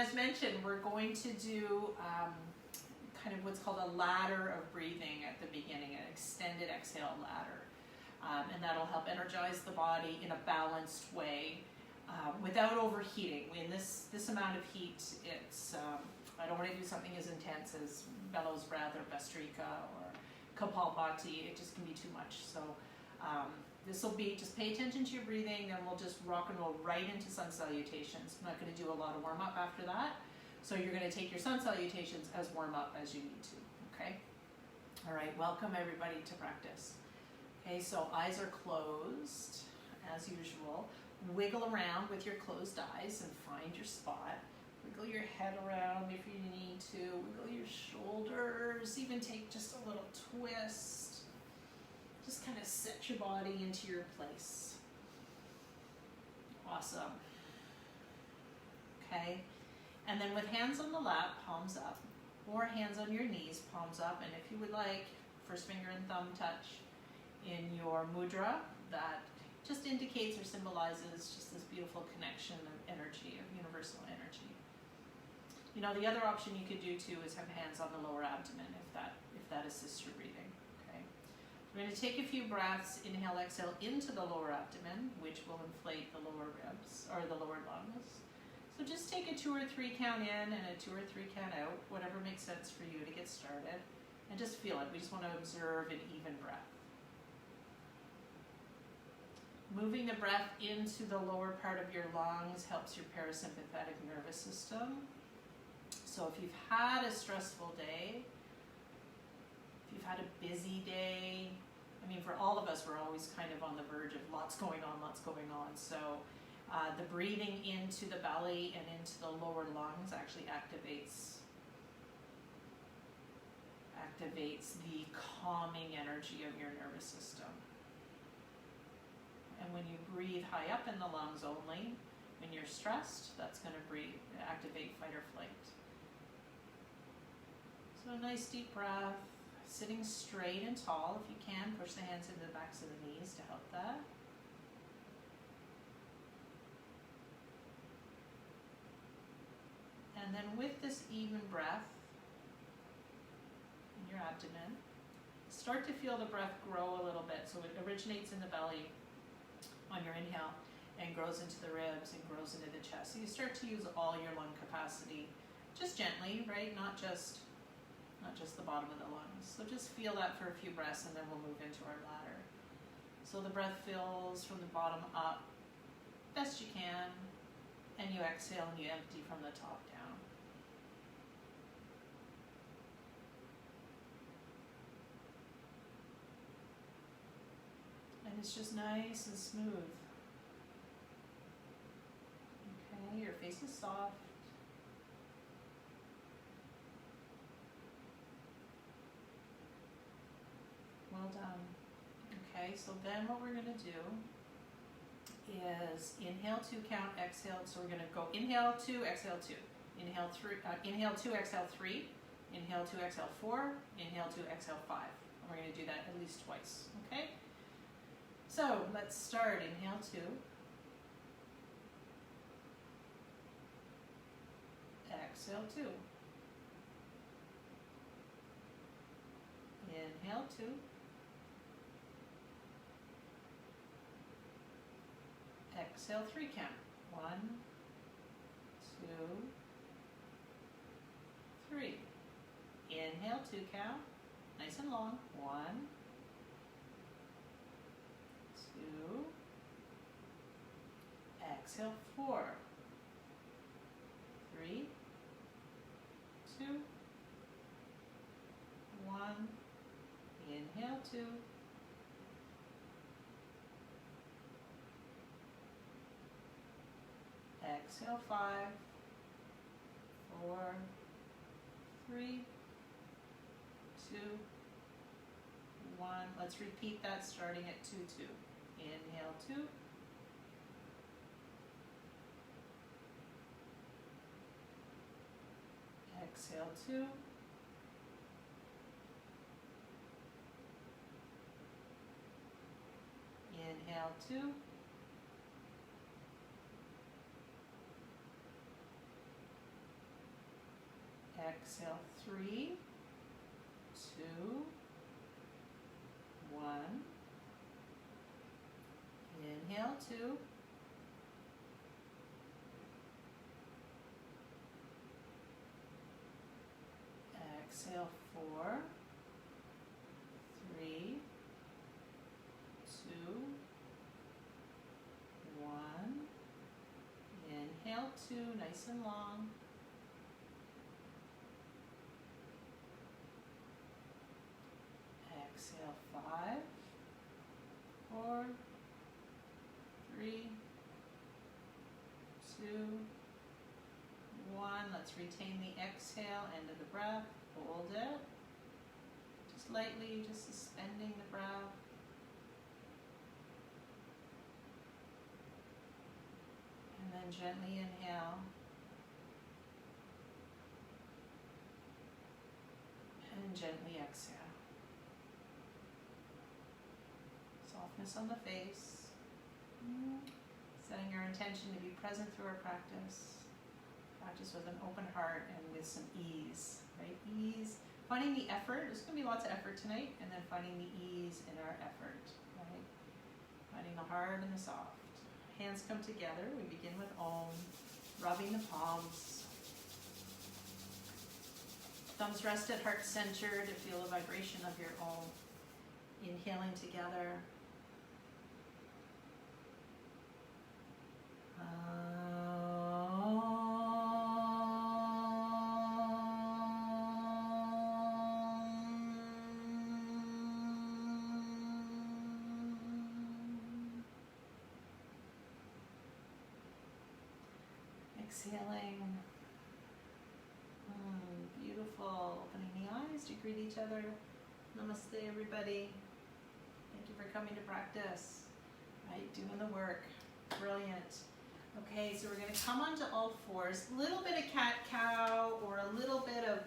as mentioned, we're going to do kind of what's called a ladder of breathing at the beginning, an extended exhale ladder. And that'll help energize the body in a balanced way without overheating. In this amount of heat, it's I don't want to do something as intense as bellows breath or Bastrika or Kapalbhati. It just can be too much. So this will be, just pay attention to your breathing, and we'll just rock and roll right into sun salutations. I'm not going to do a lot of warm up after that. So you're going to take your sun salutations as warm up as you need to, okay? All right, welcome everybody to practice. Okay, so eyes are closed as usual. Wiggle around with your closed eyes and find your spot. Wiggle your head around if you need to. Wiggle your shoulders. Even take just a little twist. Just kind of set your body into your place. Awesome. Okay, and then with hands on the lap, palms up, or hands on your knees, palms up, and if you would like, first finger and thumb touch in your mudra, that just indicates or symbolizes just this beautiful connection of energy, of universal energy. You know, the other option you could do too is have hands on the lower abdomen if that assists your breathing. Okay, we're going to take a few breaths, inhale, exhale into the lower abdomen, which will inflate the lower ribs or the lower lungs. So just take a 2 or 3 count in and a 2 or 3 count out, whatever makes sense for you to get started, and just feel it. We just want to observe an even breath. Moving the breath into the lower part of your lungs helps your parasympathetic nervous system. So if you've had a stressful day, if you've had a busy day, I mean, for all of us, we're always kind of on the verge of lots going on. So the breathing into the belly and into the lower lungs actually activates the calming energy of your nervous system. And when you breathe high up in the lungs only, when you're stressed, that's going to activate fight or flight. So a nice deep breath, sitting straight and tall. If you can, push the hands into the backs of the knees to help that. And then with this even breath in your abdomen, start to feel the breath grow a little bit. So it originates in the belly on your inhale and grows into the ribs and grows into the chest. So you start to use all your lung capacity, just gently, right? Not just the bottom of the lungs. So just feel that for a few breaths, and then we'll move into our ladder. So the breath fills from the bottom up best you can, and you exhale and you empty from the top down. And it's just nice and smooth. Okay, your face is soft. Well done. Okay, so then what we're going to do is inhale 2 count, exhale. So we're going to go inhale 2, exhale 2. Inhale 2, exhale 3. Inhale 2, exhale 4. Inhale 2, exhale 5. And we're going to do that at least twice. Okay? So let's start. Inhale 2. Exhale 2. Inhale 2. Exhale 3 count. 1, 2, 3. Inhale 2 count. Nice and long. 1, 2. Exhale 4. 3, 2, 1. Inhale 2. Exhale 5, 4, 3, 2, 1. Let's repeat that starting at 2, 2. Inhale 2. Exhale 2. Inhale 2. Exhale, 3, 2, 1. Inhale, 2. Exhale, 4, 3, 2, 1. Inhale, 2, nice and long. Exhale, 5, 4, 3, 2, 1. Let's retain the exhale, end of the breath. Hold it. Just lightly, just suspending the breath. And then gently inhale. And gently exhale. Softness on the face. Setting our intention to be present through our practice. Practice with an open heart and with some ease, right? Ease. Finding the effort. There's going to be lots of effort tonight, and then finding the ease in our effort, right? Finding the hard and the soft. Hands come together. We begin with Om, rubbing the palms. Thumbs rest at heart center to feel the vibration of your Om. Inhaling together. Exhaling. Beautiful. Opening the eyes to greet each other. Namaste, everybody. Thank you for coming to practice. Right, doing the work. Brilliant. Okay, so we're going to come onto all fours. A little bit of cat-cow, or a little bit of,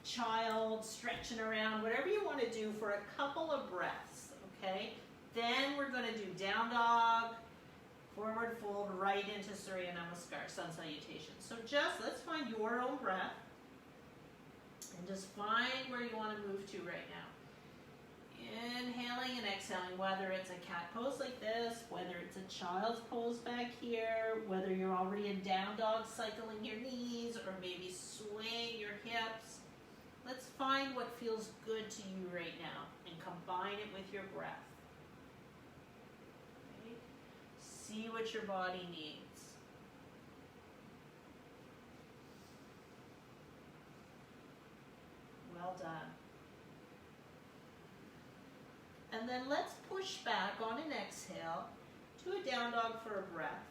child stretching around. Whatever you want to do for a couple of breaths. Okay. Then we're going to do down dog. Forward fold right into Surya Namaskar, sun salutation. So let's find your own breath and just find where you want to move to right now. Inhaling and exhaling, whether it's a cat pose like this, whether it's a child's pose back here, whether you're already in down dog, cycling your knees, or maybe swaying your hips. Let's find what feels good to you right now and combine it with your breath. See what your body needs. Well done. And then let's push back on an exhale to a down dog for a breath.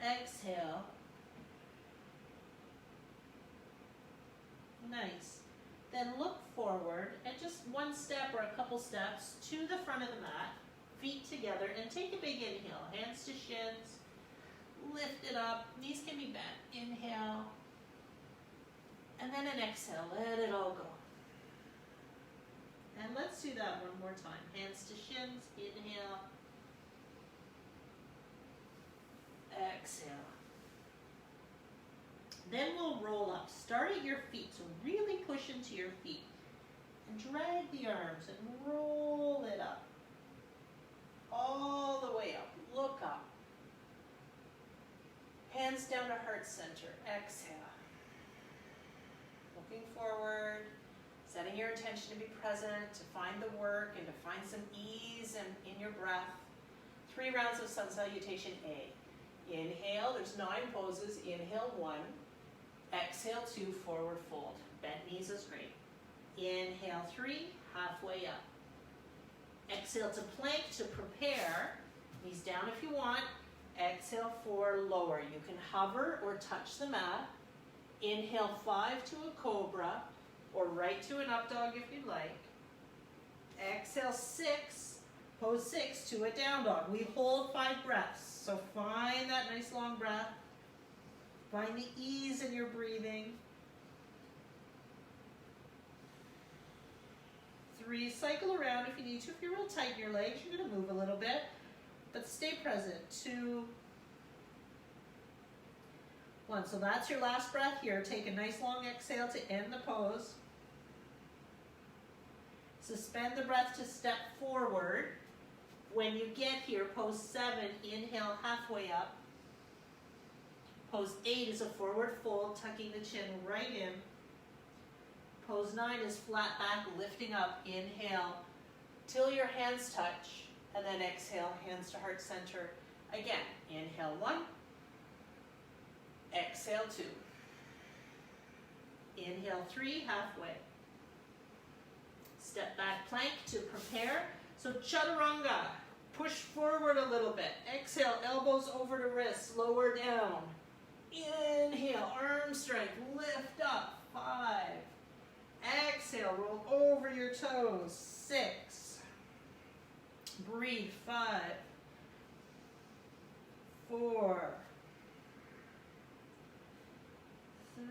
Exhale. Nice. Then look forward and just one step or a couple steps to the front of the mat. Feet together, and take a big inhale. Hands to shins. Lift it up. Knees can be bent. Inhale. And then an exhale. Let it all go. And let's do that one more time. Hands to shins. Inhale. Exhale. Then we'll roll up. Start at your feet. So really push into your feet. And drag the arms and roll it up. All the way up. Look up. Hands down to heart center. Exhale. Looking forward. Setting your intention to be present, to find the work, and to find some ease in your breath. 3 rounds of sun salutation A. Inhale. There's 9 poses. Inhale 1. Exhale 2. Forward fold. Bent knees is great. Inhale 3. Halfway up. Exhale to plank to prepare. Knees down if you want. Exhale 4, lower. You can hover or touch the mat. Inhale 5 to a cobra or right to an up dog if you'd like. Exhale 6, pose 6 to a down dog. We hold 5 breaths. So find that nice long breath. Find the ease in your breathing. 3, cycle around if you need to. If you're real tight in your legs, you're going to move a little bit, but stay present. 2, 1. So that's your last breath here. Take a nice long exhale to end the pose. Suspend the breath to step forward. When you get here, pose 7, inhale halfway up. Pose 8 is a forward fold, tucking the chin right in. Pose 9 is flat back, lifting up. Inhale till your hands touch, and then exhale, hands to heart center. Again, inhale 1, exhale 2. Inhale 3, halfway. Step back plank to prepare. So chaturanga, push forward a little bit. Exhale, elbows over to wrists, lower down. Inhale, arm strength, lift up. 5. Exhale, roll over your toes. 6. Breathe. 5. 4.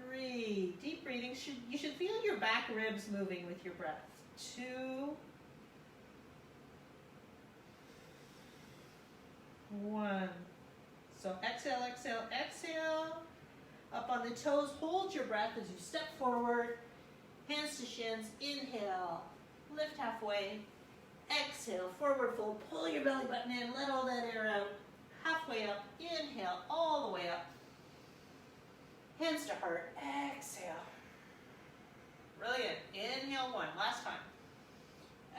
3. Deep breathing. You should feel your back ribs moving with your breath. 2. 1. So exhale, exhale, exhale. Up on the toes, hold your breath as you step forward. Hands to shins, inhale, lift halfway. Exhale, forward fold, pull your belly button in, let all that air out. Halfway up, inhale, all the way up. Hands to heart, exhale. Brilliant. Inhale 1, last time.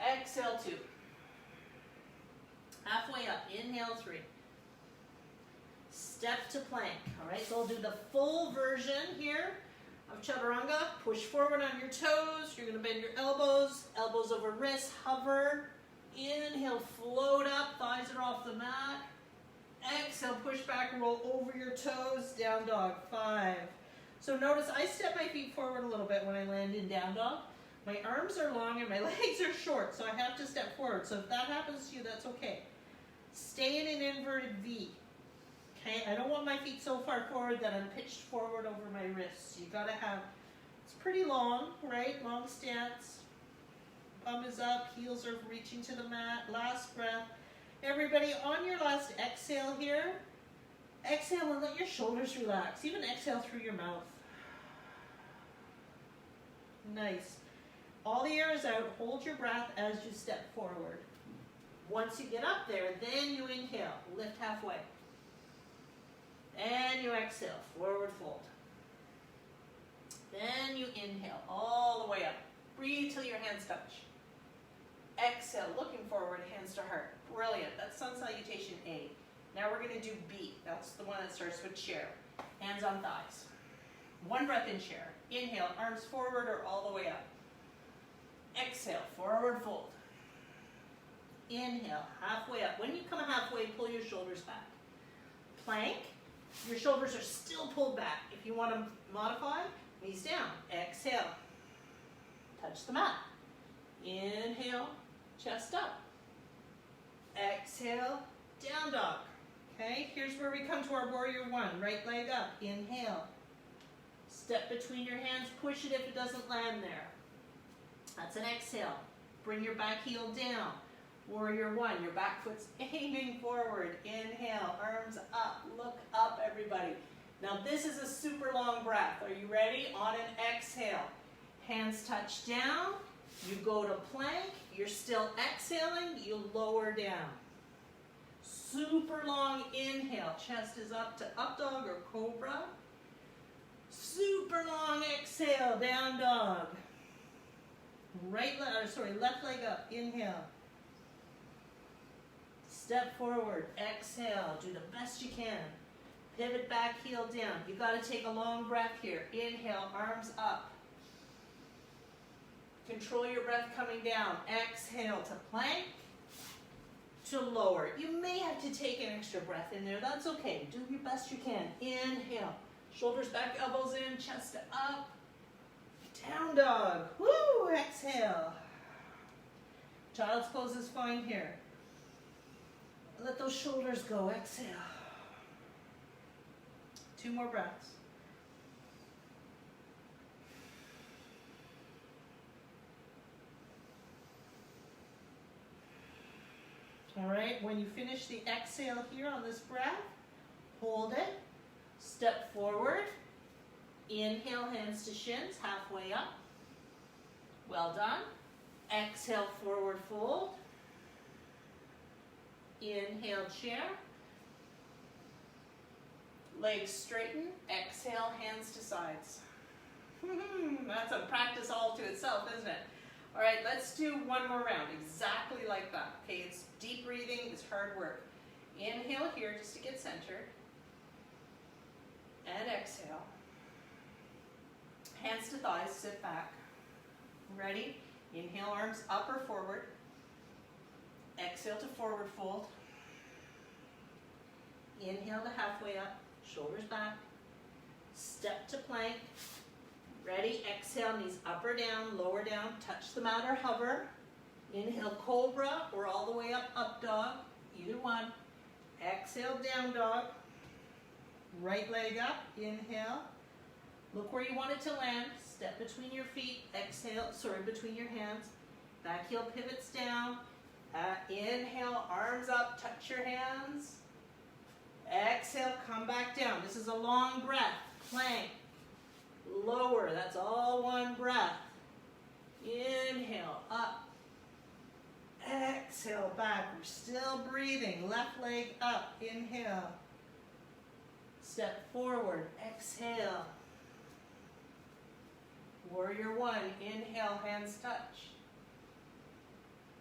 Exhale 2. Halfway up, inhale 3. Step to plank. All right, so I'll do the full version here of chaturanga. Push forward on your toes. You're going to bend your elbows, elbows over wrists, hover. Inhale, float up, thighs are off the mat. Exhale, push back, roll over your toes, down dog. 5. So notice I step my feet forward a little bit when I land in down dog. My arms are long and my legs are short, so I have to step forward. So if that happens to you, that's okay. Stay in an inverted V. Okay, I don't want my feet so far forward that I'm pitched forward over my wrists. You gotta have, it's pretty long, right? Long stance. Bum is up, heels are reaching to the mat. Last breath. Everybody, on your last exhale here, exhale and let your shoulders relax. Even exhale through your mouth. Nice. All the air is out. Hold your breath as you step forward. Once you get up there, then you inhale. Lift halfway. And you exhale. Forward fold. Then you inhale all the way up. Breathe till your hands touch. Exhale, looking forward, hands to heart. Brilliant. That's sun salutation A. Now we're going to do B. That's the one that starts with chair. Hands on thighs. One breath in chair. Inhale, arms forward or all the way up. Exhale, forward fold. Inhale, halfway up. When you come halfway, pull your shoulders back. Plank. Your shoulders are still pulled back. If you want to modify, knees down. Exhale. Touch the mat. Inhale, chest up. Exhale, down dog. Okay, here's where we come to our warrior 1. Right leg up. Inhale. Step between your hands. Push it if it doesn't land there. That's an exhale. Bring your back heel down. Warrior 1, your back foot's aiming forward. Inhale, arms up. Look up, everybody. Now this is a super long breath. Are you ready? On an exhale. Hands touch down. You go to plank. You're still exhaling. You lower down. Super long inhale. Chest is up to up dog or cobra. Super long exhale. Down dog. Left leg up. Inhale. Step forward. Exhale. Do the best you can. Pivot back, heel down. You got to take a long breath here. Inhale, arms up. Control your breath coming down. Exhale to plank, to lower. You may have to take an extra breath in there. That's okay. Do your best you can. Inhale. Shoulders back, elbows in, chest up. Down dog. Woo! Exhale. Child's pose is fine here. Let those shoulders go. Exhale. 2 more breaths. All right, when you finish the exhale here on this breath, hold it. Step Step forward. Inhale, hands to shins, halfway up. Well done. Exhale, forward fold. Inhale, chair. Legs straighten. Exhale, hands to sides. That's a practice all to itself, isn't it? All right, let's do one more round, exactly like that. Okay, it's deep breathing, it's hard work. Inhale here just to get centered. And exhale. Hands to thighs, sit back. Ready? Inhale, arms up or forward. Exhale to forward fold. Inhale to halfway up, shoulders back. Step to plank. Ready? Exhale, knees up or down, lower down, touch the mat or hover. Inhale, cobra, or all the way up, up dog, either one. Exhale, down dog. Right leg up, inhale. Look where you want it to land. Step between your feet, exhale, between your hands. Back heel pivots down. Inhale, arms up, touch your hands. Exhale, come back down. This is a long breath. Plank. Lower, that's all one breath. Inhale, up. Exhale, back. We're still breathing. Left leg up, inhale. Step forward, exhale. Warrior one, inhale, hands touch.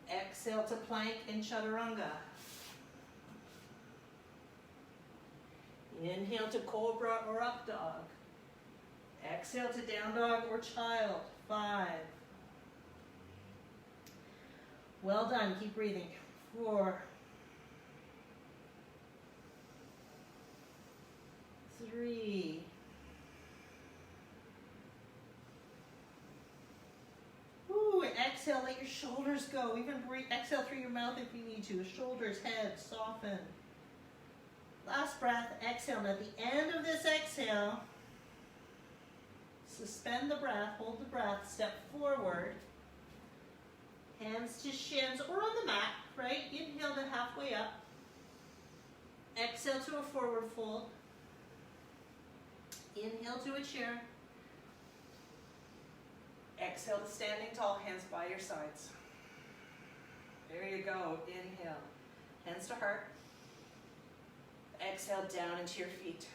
Exhale to plank and chaturanga. Inhale to cobra or up dog. Exhale to down dog or child. 5. Well done, keep breathing. 4. 3. Ooh, and exhale, let your shoulders go. Even breathe, exhale through your mouth if you need to. Shoulders, head, soften. Last breath, exhale. And at the end of this exhale, suspend the breath, hold the breath, step forward. Hands to shins or on the mat, right? Inhale to halfway up. Exhale to a forward fold. Inhale to a chair. Exhale to standing tall, hands by your sides. There you go, inhale. Hands to heart. Exhale down into your feet.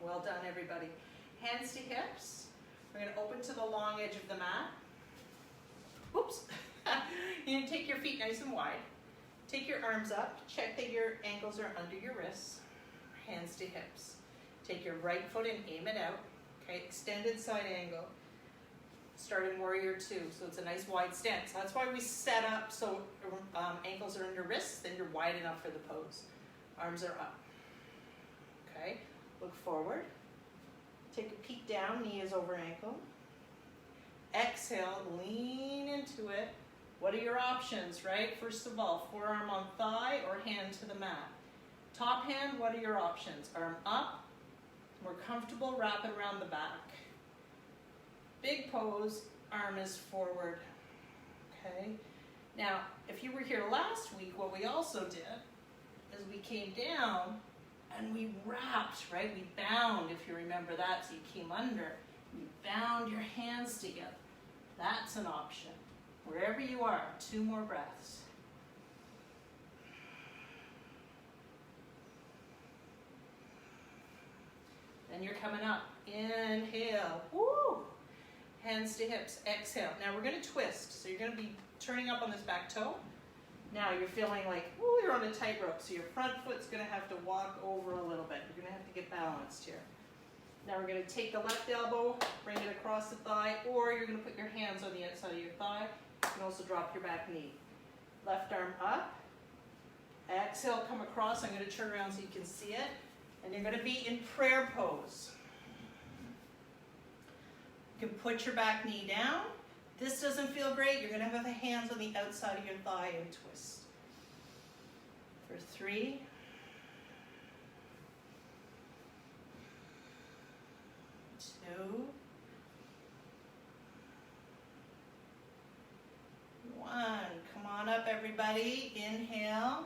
Well done, everybody. Hands to hips. We're going to open to the long edge of the mat. Whoops. You're going to take your feet nice and wide. Take your arms up. Check that your ankles are under your wrists. Hands to hips. Take your right foot and aim it out. Okay, extended side angle. Start in warrior 2, so it's a nice wide stance. That's why we set up so ankles are under wrists, then you're wide enough for the pose. Arms are up. Okay, look forward. Take a peek down, knee is over ankle. Exhale, lean into it. What are your options, right? First of all, forearm on thigh or hand to the mat. Top hand, what are your options? Arm up, more comfortable, wrap it around the back. Big pose, arm is forward, okay? Now, if you were here last week, what we also did is we came down and we wrapped, right? We bound, if you remember that, so you came under. You bound your hands together. That's an option. Wherever you are, 2 more breaths. Then you're coming up. Inhale. Woo! Hands to hips. Exhale. Now we're going to twist. So you're going to be turning up on this back toe. Now you're feeling like, ooh, you're on a tightrope. So your front foot's going to have to walk over a little bit. You're going to have to get balanced here. Now we're going to take the left elbow, bring it across the thigh, or you're going to put your hands on the outside of your thigh. You can also drop your back knee. Left arm up. Exhale, come across. I'm going to turn around so you can see it. And you're going to be in prayer pose. You can put your back knee down. This doesn't feel great. You're going to have the hands on the outside of your thigh and twist. For 3. 2. 1. Come on up, everybody. Inhale.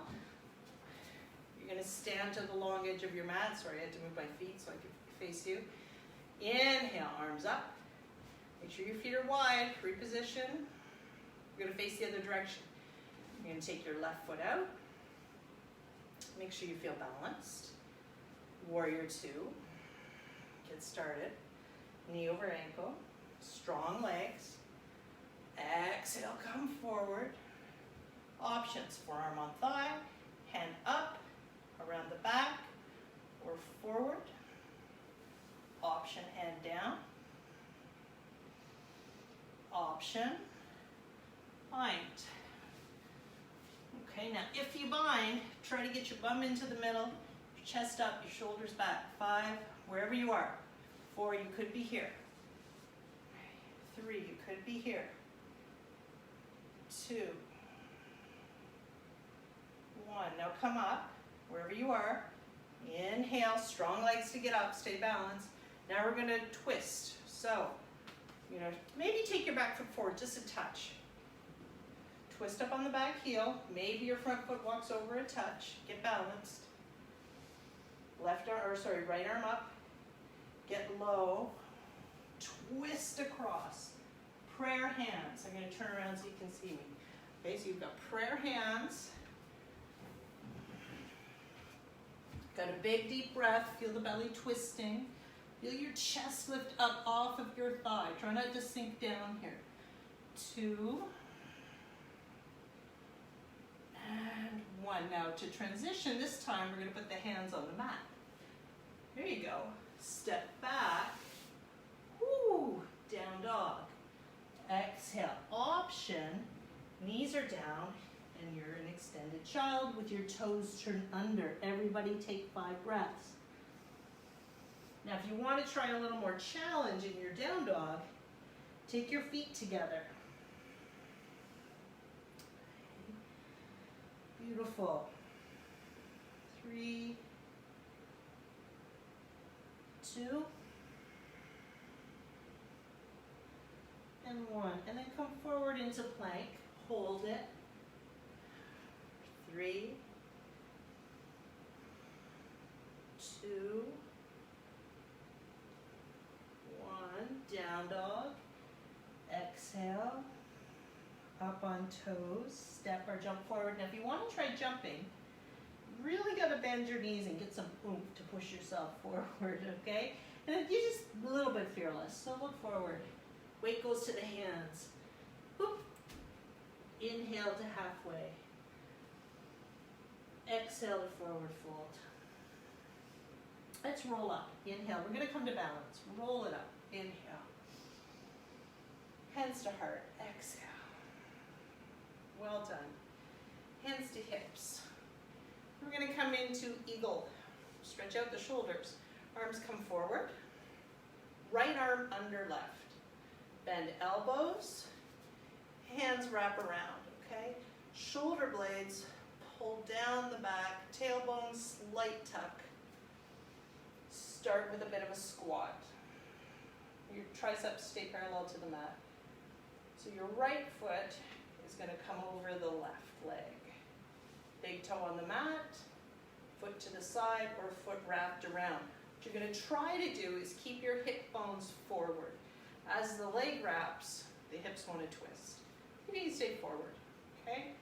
You're going to stand to the long edge of your mat. Sorry, I had to move my feet so I could face you. Inhale, arms up. Make sure your feet are wide. Reposition. You're going to face the other direction. You're going to take your left foot out. Make sure you feel balanced. Warrior 2. Get started. Knee over ankle. Strong legs. Exhale, come forward. Options, forearm on thigh, hand up, around the back, or forward. Option, hand down. Option, bind. Okay, now if you bind, try to get your bum into the middle, your chest up, your shoulders back. 5, wherever you are. 4, you could be here. 3, you could be here. 2, 1, now come up, wherever you are. Inhale, strong legs to get up, stay balanced. Now we're gonna twist. So, maybe take your back foot forward just a touch. Twist up on the back heel. Maybe your front foot walks over a touch. Get balanced. Right arm up. Get low. Twist across. Prayer hands. I'm gonna turn around so you can see me. Okay, so you've got prayer hands. Got a big deep breath. Feel the belly twisting. Feel your chest lift up off of your thigh. Try not to sink down here. 2. And 1. Now to transition, this time we're going to put the hands on the mat. There you go. Step back. Woo. Down dog. Exhale. Option. Knees are down. And you're an extended child with your toes turned under. Everybody take 5 breaths. Now if you want to try a little more challenge in your down dog, take your feet together. Beautiful. 3, 2, and 1. And then come forward into plank. Hold it. 3, 2, 1. Down dog. Exhale. Up on toes. Step or jump forward. Now if you want to try jumping, really got to bend your knees and get some oomph to push yourself forward, okay? And you're just a little bit fearless, so look forward. Weight goes to the hands. Boop. Inhale to halfway. Exhale to forward fold. Let's roll up. Inhale. We're going to come to balance. Roll it up. Inhale. Hands to heart. Exhale. Well done. Hands to hips. We're going to come into eagle. Stretch out the shoulders. Arms come forward. Right arm under left. Bend elbows. Hands wrap around, okay? Shoulder blades pull down the back. Tailbone slight tuck. Start with a bit of a squat. Your triceps stay parallel to the mat. So your right foot is going to come over the left leg. Big toe on the mat, foot to the side, or foot wrapped around. What you're going to try to do is keep your hip bones forward. As the leg wraps, the hips want to twist. You need to stay forward, okay?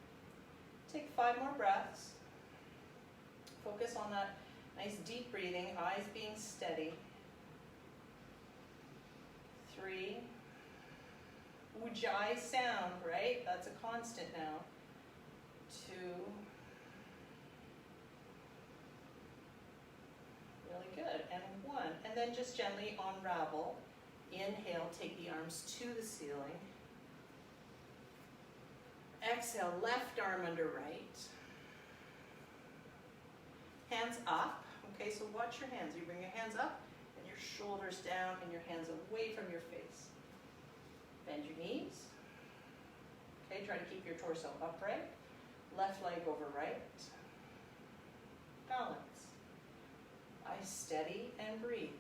Take 5 more breaths. Focus on that nice deep breathing, eyes being steady. 3. Ujjayi sound, right? That's a constant now. 2. Really good. And 1. And then just gently unravel. Inhale, take the arms to the ceiling. Exhale, left arm under right. Hands up. Okay, so watch your hands. You bring your hands up and your shoulders down and your hands away from your face. Bend your knees. Okay, try to keep your torso upright. Left leg over right. Balance. Eyes steady and breathe.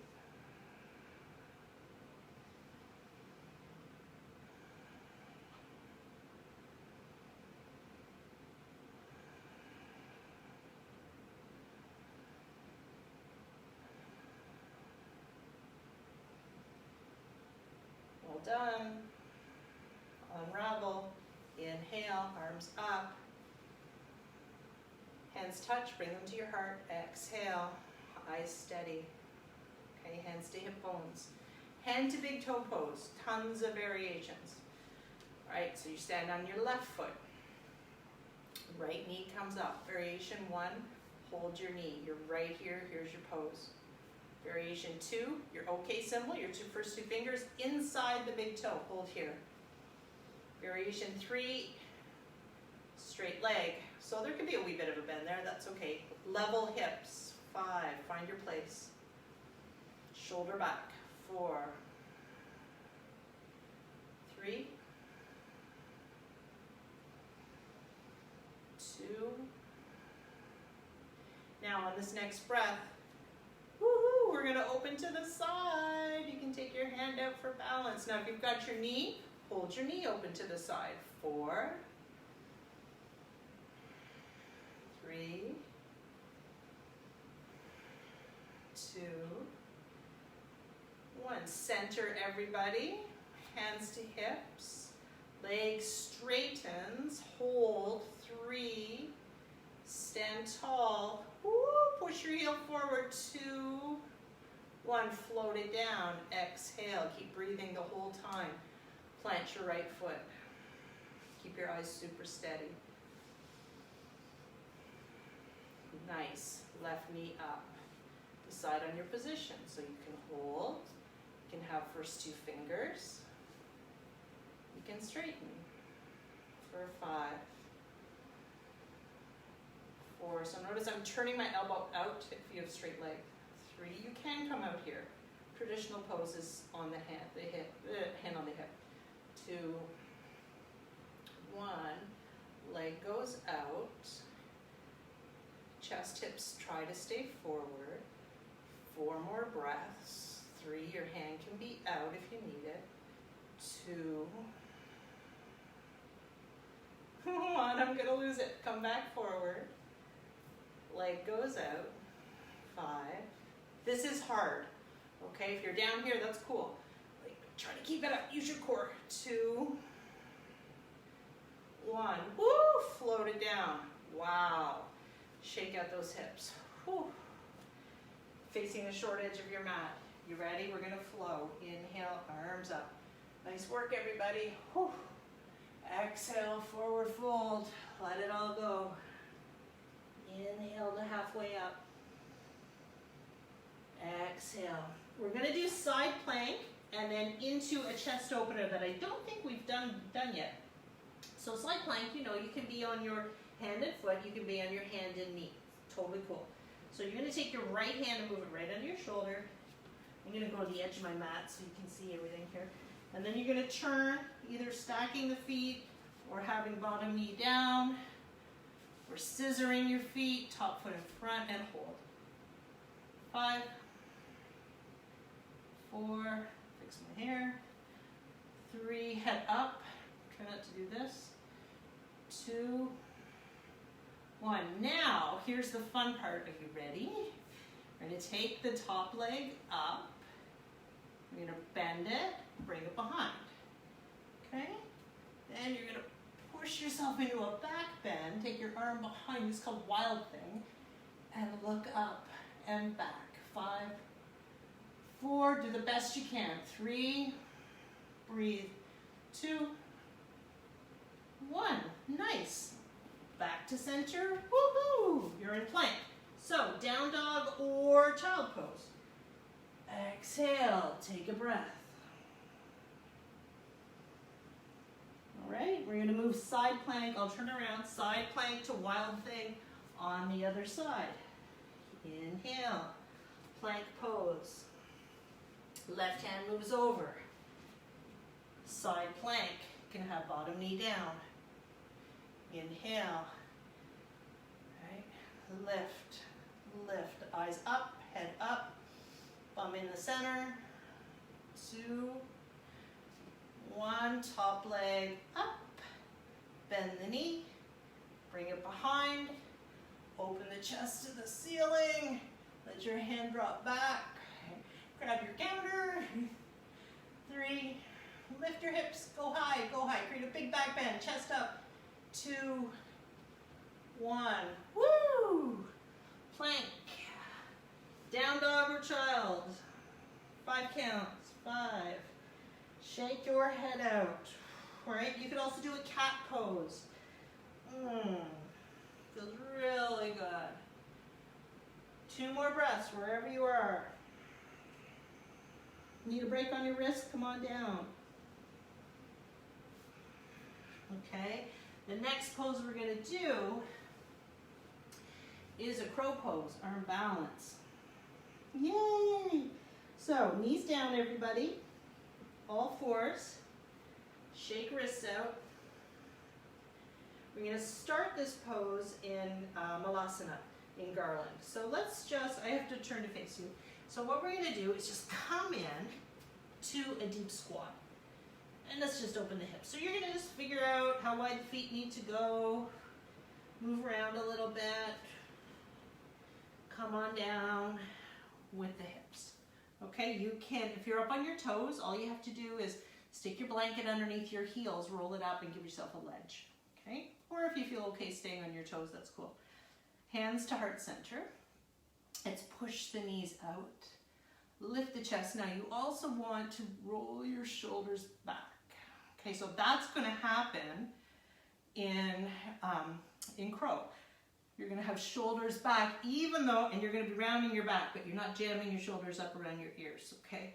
Well done. Unravel. Inhale, arms up. Hands touch, bring them to your heart. Exhale, eyes steady. Okay, hands to hip bones. Hand to big toe pose, tons of variations. All right, so you stand on your left foot. Right knee comes up. Variation 1, hold your knee. You're right here, here's your pose. Variation 2, your OK symbol, your first two fingers inside the big toe, hold here. Variation 3, straight leg. So there could be a wee bit of a bend there, that's okay. Level hips, 5, find your place. Shoulder back, 4, 3, 2. Now on this next breath, woohoo, we're gonna open to the side. You can take your hand out for balance. Now if you've got your knee, hold your knee open to the side. 4, 3, 2, 1. Center everybody. Hands to hips. Legs straightens. Hold. 3. Stand tall. Woo, push your heel forward. 2, 1. Float it down. Exhale. Keep breathing the whole time. Plant your right foot. Keep your eyes super steady. Nice. Left knee up. Decide on your position. So you can hold. You can have first two fingers. You can straighten for 5, 4. So notice I'm turning my elbow out if you have straight leg. 3. You can come out here. Traditional poses on the hand, hand on the hip. 2, 1. Leg goes out. Chest, hips, try to stay forward. 4 more breaths. 3, your hand can be out if you need it. 2, 1, I'm gonna lose it. Come back forward. Leg goes out. 5. This is hard, okay? If you're down here, that's cool. Like, try to keep it up, use your core. 2, 1, woo, float it down. Wow. Shake out those hips. Whew. Facing the short edge of your mat. You ready? We're gonna flow. Inhale, arms up. Nice work, everybody. Whew. Exhale, forward fold. Let it all go. Inhale to halfway up. Exhale. We're gonna do side plank and then into a chest opener that I don't think we've done yet. So side plank, you know, you can be on your hand and foot, you can be on your hand and knee. Totally cool. So you're gonna take your right hand and move it right under your shoulder. I'm gonna go to the edge of my mat so you can see everything here. And then you're gonna turn, either stacking the feet or having bottom knee down, or scissoring your feet, top foot in front and hold. 5, 4, fix my hair. 3, head up. Try not to do this. 2, 1. Now, here's the fun part. Are you ready? We're going to take the top leg up. We're going to bend it, bring it behind. Okay? Then you're going to push yourself into a back bend. Take your arm behind. It's called wild thing. And look up and back. 5, 4. Do the best you can. 3. Breathe. 2, 1. Nice. Back to center. Woohoo! You're in plank. So, down dog or child pose. Exhale. Take a breath. All right, we're going to move side plank. I'll turn around. Side plank to wild thing on the other side. Inhale. Plank pose. Left hand moves over. Side plank. You can have bottom knee down. Inhale. Right. Lift. Lift. Eyes up. Head up. Bum in the center. 2, 1. Top leg up. Bend the knee. Bring it behind. Open the chest to the ceiling. Let your hand drop back. Grab your counter. 3, hips, go high, create a big back bend, chest up, 2, 1, woo! Plank, down dog or child, 5 counts, 5, shake your head out, all right? You could also do a cat pose, feels really good. 2 more breaths wherever you are. Need a break on your wrist? Come on down. Okay, the next pose we're going to do is a crow pose, arm balance. Yay! So, knees down, everybody. All 4s. Shake wrists out. We're going to start this pose in Malasana, in garland. So let's just, I have to turn to face you. So what we're going to do is just come in to a deep squat. And let's just open the hips. So you're going to just figure out how wide the feet need to go. Move around a little bit. Come on down with the hips. Okay, you can, if you're up on your toes, all you have to do is stick your blanket underneath your heels, roll it up, and give yourself a ledge. Okay? Or if you feel okay staying on your toes, that's cool. Hands to heart center. Let's push the knees out. Lift the chest. Now you also want to roll your shoulders back. Okay, so that's going to happen in crow. You're going to have shoulders back even though, and you're going to be rounding your back, but you're not jamming your shoulders up around your ears, okay?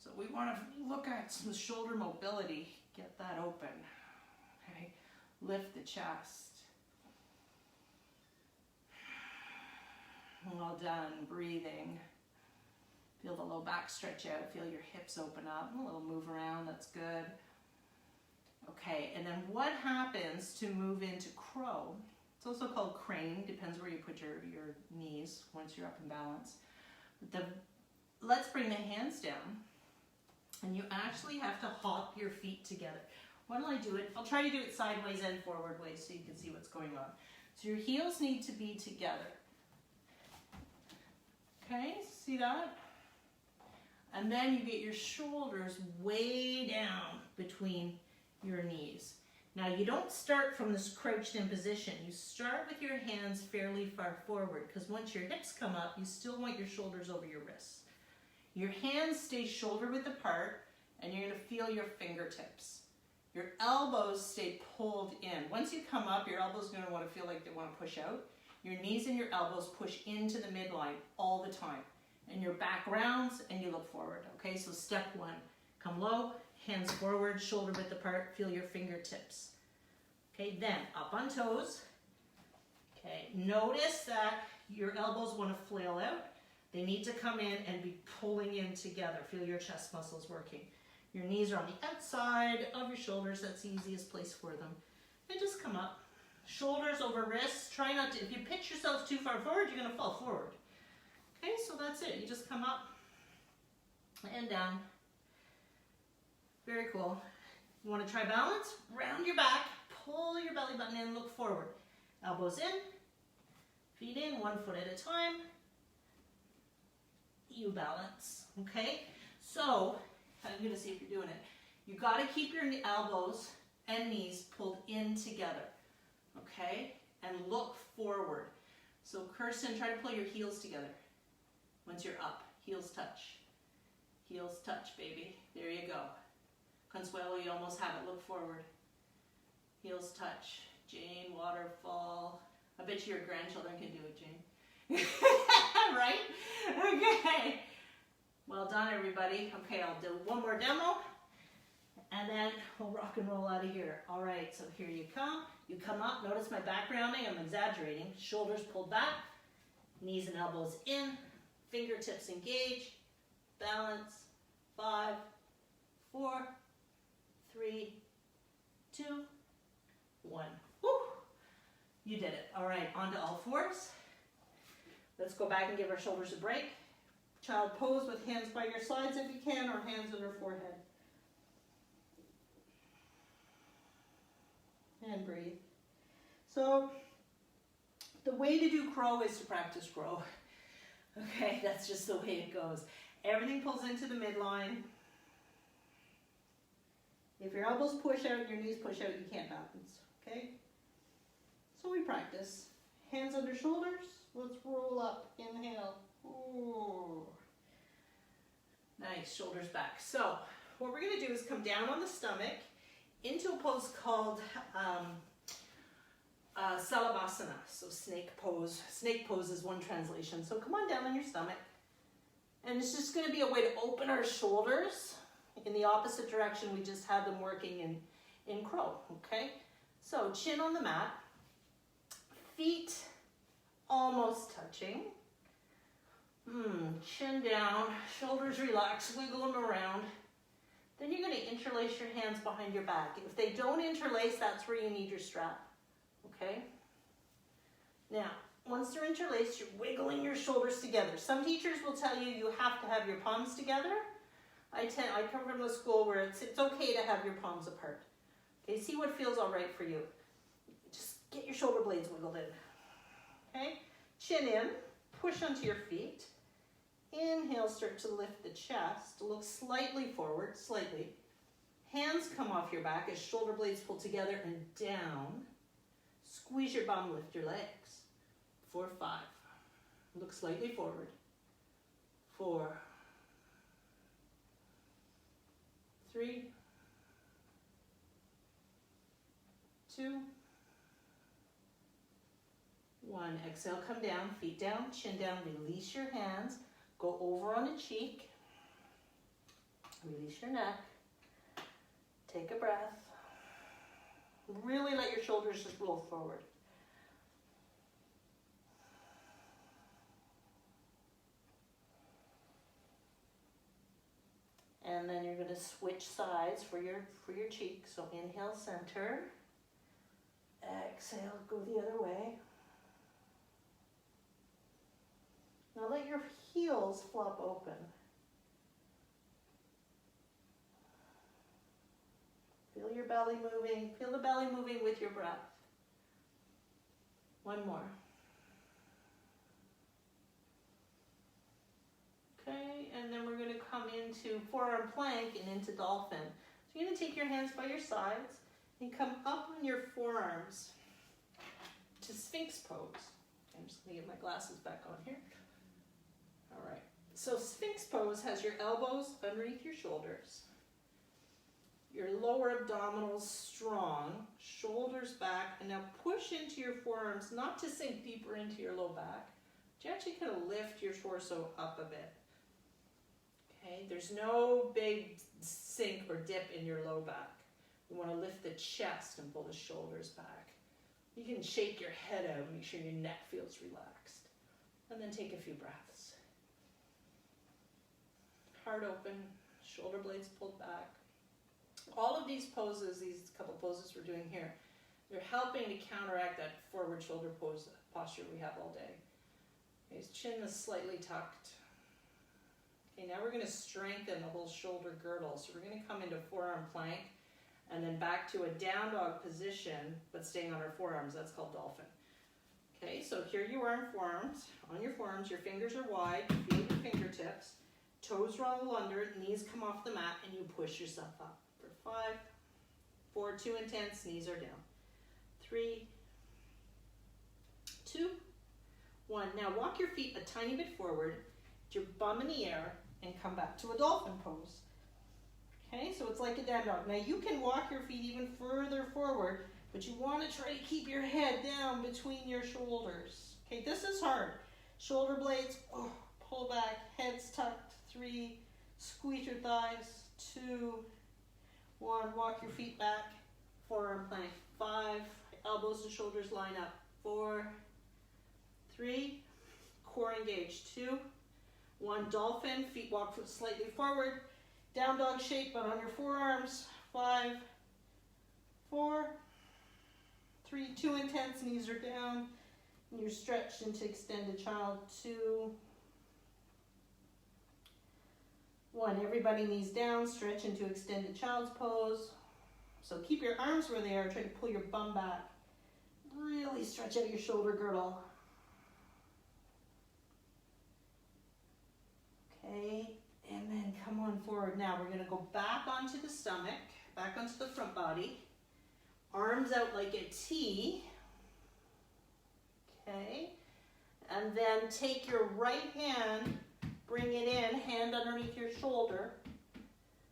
So we want to look at some shoulder mobility. Get that open, okay? Lift the chest. Well done, breathing. Feel the low back stretch out, feel your hips open up, a little move around, that's good. Okay, and then what happens to move into crow? It's also called crane, depends where you put your knees once you're up in balance. Let's bring the hands down, and you actually have to hop your feet together. Why don't I do it? I'll try to do it sideways and forward ways so you can see what's going on. So your heels need to be together. Okay, see that? And then you get your shoulders way down between your knees. Now you don't start from this crouched in position. You start with your hands fairly far forward because once your hips come up, you still want your shoulders over your wrists. Your hands stay shoulder width apart and you're going to feel your fingertips. Your elbows stay pulled in. Once you come up, your elbows are going to want to feel like they want to push out. Your knees and your elbows push into the midline all the time. And your back rounds and you look forward. Okay, so step 1, come low, hands forward, shoulder width apart, feel your fingertips. Okay, then up on toes. Okay, notice that your elbows want to flail out. They need to come in and be pulling in together. Feel your chest muscles working. Your knees are on the outside of your shoulders. That's the easiest place for them. And just come up. Shoulders over wrists. Try not to, if you pitch yourself too far forward, you're going to fall forward. Okay, so that's it. You just come up and down. Very cool. You want to try balance? Round your back, pull your belly button in, look forward. Elbows in, feet in, 1 foot at a time. You balance, okay? So, I'm going to see if you're doing it. You got to keep your elbows and knees pulled in together, okay? And look forward. So, Kirsten, try to pull your heels together. Once you're up, heels touch. Heels touch, baby. There you go. Consuelo, you almost have it. Look forward. Heels touch. Jane, waterfall. I bet you your grandchildren can do it, Jane. Right? Okay. Well done, everybody. Okay, I'll do one more demo, and then we'll rock and roll out of here. All right, so here you come. You come up. Notice my back rounding. I'm exaggerating. Shoulders pulled back. Knees and elbows in. Fingertips engage. Balance. 5, 4, 3, 2, 1. Woo! You did it. All right, onto all 4s. Let's go back and give our shoulders a break. Child pose with hands by your sides if you can, or hands on your forehead. And breathe. So, the way to do crow is to practice crow. Okay, that's just the way it goes. Everything pulls into the midline. If your elbows push out and your knees push out, you can't balance, okay? So we practice. Hands under shoulders. Let's roll up. Inhale. Ooh. Nice, shoulders back. So what we're gonna do is come down on the stomach into a pose called Salabhasana, so snake pose. Snake pose is one translation. So come on down on your stomach. And it's just gonna be a way to open our shoulders in the opposite direction we just had them working in crow, okay? So chin on the mat, feet almost touching. Chin down, shoulders relaxed, wiggle them around. Then you're gonna interlace your hands behind your back. If they don't interlace, that's where you need your strap, okay? Now, once they're interlaced, you're wiggling your shoulders together. Some teachers will tell you you have to have your palms together. I come from a school where it's okay to have your palms apart. Okay, see what feels all right for you. Just get your shoulder blades wiggled in. Okay, chin in, push onto your feet. Inhale, start to lift the chest. Look slightly forward, slightly. Hands come off your back as shoulder blades pull together and down. Squeeze your bum, lift your legs. 4, 5. Look slightly forward. 4, 3, 2, 1. Exhale, come down, feet down, chin down, release your hands. Go over on a cheek. Release your neck. Take a breath. Really let your shoulders just roll forward. And then you're going to switch sides for your cheek. So inhale, center. Exhale, go the other way. Now let your heels flop open. Feel your belly moving. Feel the belly moving with your breath. One more. Okay, and then we're going to come into forearm plank and into dolphin. So you're going to take your hands by your sides and come up on your forearms to Sphinx pose. I'm just going to get my glasses back on here. All right, so Sphinx pose has your elbows underneath your shoulders, your lower abdominals strong, shoulders back, and now push into your forearms, not to sink deeper into your low back, but you actually kind of lift your torso up a bit. Okay, there's no big sink or dip in your low back. You want to lift the chest and pull the shoulders back. You can shake your head out, make sure your neck feels relaxed. And then take a few breaths. Heart open, shoulder blades pulled back. All of these poses, these couple poses we're doing here, they're helping to counteract that forward shoulder posture we have all day. Okay, his chin is slightly tucked. Okay, now we're going to strengthen the whole shoulder girdle. So we're going to come into forearm plank and then back to a down dog position, but staying on our forearms. That's called dolphin. Okay, so here you are in forearms. On your forearms, your fingers are wide. Feel your fingertips. Toes roll under, knees come off the mat, and you push yourself up. For 5, 4, 2 intense, knees are down. 3, 2, 1. Now walk your feet a tiny bit forward, your bum in the air, and come back to a dolphin pose. Okay, so it's like a down dog. Now you can walk your feet even further forward, but you want to try to keep your head down between your shoulders. Okay, this is hard. Shoulder blades, pull back, head's tucked. 3, squeeze your thighs. 2, 1, walk your feet back. Forearm plank. 5, elbows and shoulders line up. 4, 3, core engaged. 2, 1, dolphin, feet walk slightly forward. Down dog shape, but on your forearms. 5, 4, 3, 2 intense, knees are down. And you're stretched into extended child. 2, 1, everybody knees down, stretch into extended child's pose. So keep your arms where they are, try to pull your bum back. Really stretch out your shoulder girdle. Okay, and then come on forward. Now we're going to go back onto the stomach. back onto the front body. Arms out like a T. Okay. And then take your right hand, bring it in, hand underneath your shoulder.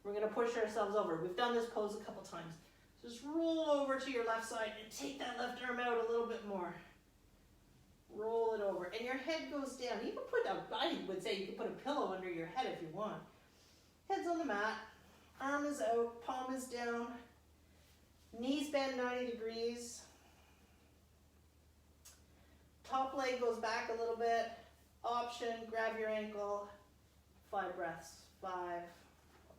We're going to push ourselves over. We've done this pose a couple times. Just roll over to your left side and take that left arm out a little bit more. Roll it over. And your head goes down. You can put I would say you can put a pillow under your head if you want. Head's on the mat. Arm is out. Palm is down. Knees bend 90 degrees. Top leg goes back a little bit. Option, grab your ankle. 5 breaths. 5.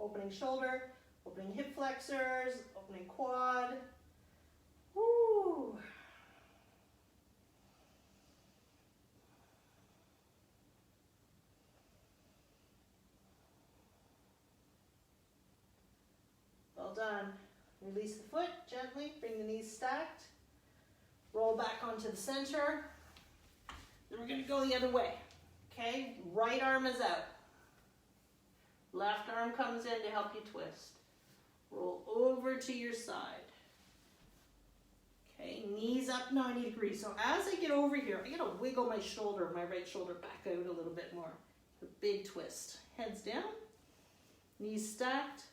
Opening shoulder, opening hip flexors, opening quad. Woo! Well done. Release the foot gently, bring the knees stacked. Roll back onto the center. Then we're going to go the other way. Okay, right arm is out. Left arm comes in to help you twist. Roll over to your side. Okay, knees up 90 degrees. So as I get over here, I gotta wiggle my shoulder, my right shoulder back out a little bit more. A big twist. Heads down, knees stacked.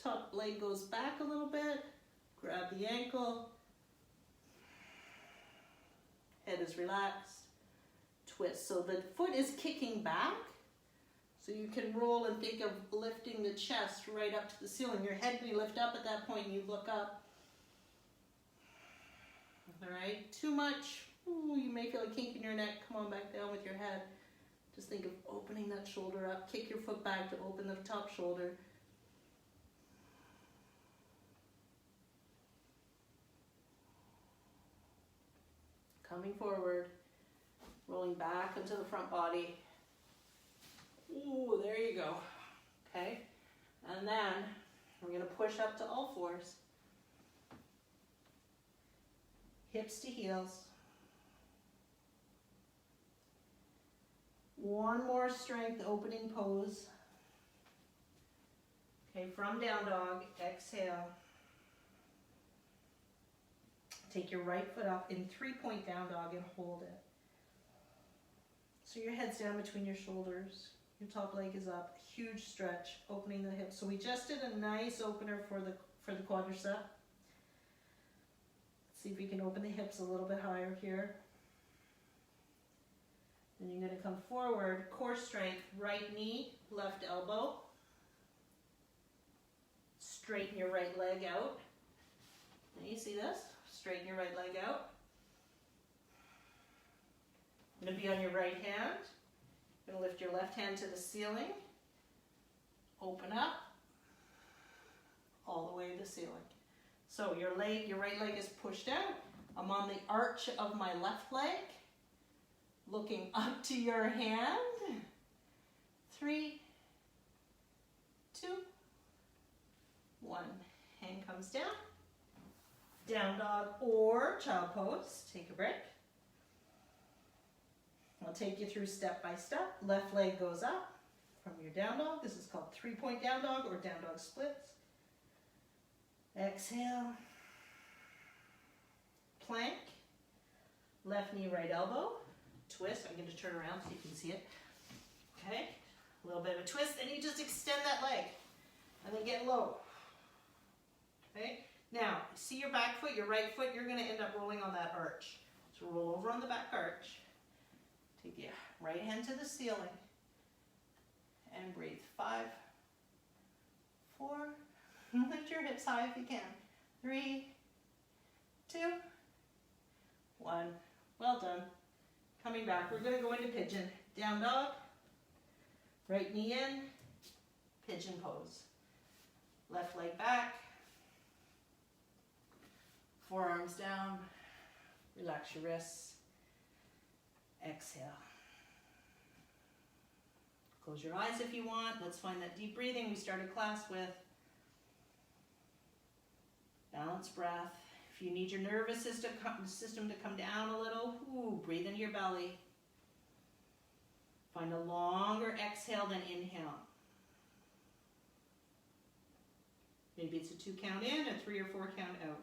Top leg goes back a little bit. Grab the ankle. Head is relaxed. Twist. So the foot is kicking back. So you can roll and think of lifting the chest right up to the ceiling. Your head may lift up at that point and you look up. All right, too much. Ooh, you may feel a kink in your neck. Come on back down with your head. Just think of opening that shoulder up. Kick your foot back to open the top shoulder. Coming forward, rolling back into the front body. Ooh, there you go. Okay, and then we're going to push up to all fours. Hips to heels. One more strength opening pose. Okay, from down dog, exhale. Take your right foot up in 3-point down dog and hold it. So your head's down between your shoulders. Your top leg is up, huge stretch, opening the hips. So we just did a nice opener for the quadricep. Let's see if we can open the hips a little bit higher here. Then you're going to come forward, core strength, right knee, left elbow. Straighten your right leg out. Can you see this? Straighten your right leg out. I'm going to be on your right hand. You're going to lift your left hand to the ceiling. Open up. All the way to the ceiling. So your right leg is pushed out. I'm on the arch of my left leg. Looking up to your hand. 3, 2, 1. Hand comes down. Down dog or child pose. Take a break. I'll take you through step by step. Left leg goes up from your down dog. This is called 3-point down dog or down dog splits. Exhale. Plank. Left knee, right elbow. Twist. I'm going to turn around so you can see it. Okay. A little bit of a twist. Then you just extend that leg. And then get low. Okay. Now, see your back foot, your right foot, you're going to end up rolling on that arch. So roll over on the back arch. Take your right hand to the ceiling. And breathe. 5, 4, lift your hips high if you can. 3, 2, 1. Well done. Coming back, we're going to go into pigeon. Down dog. Right knee in. Pigeon pose. Left leg back. Forearms down. Relax your wrists. Exhale. Close your eyes if you want. Let's find that deep breathing we started class with. Balanced breath. If you need your nervous system to come down a little, breathe into your belly. Find a longer exhale than inhale. Maybe it's a 2 count in, a 3 or 4 count out.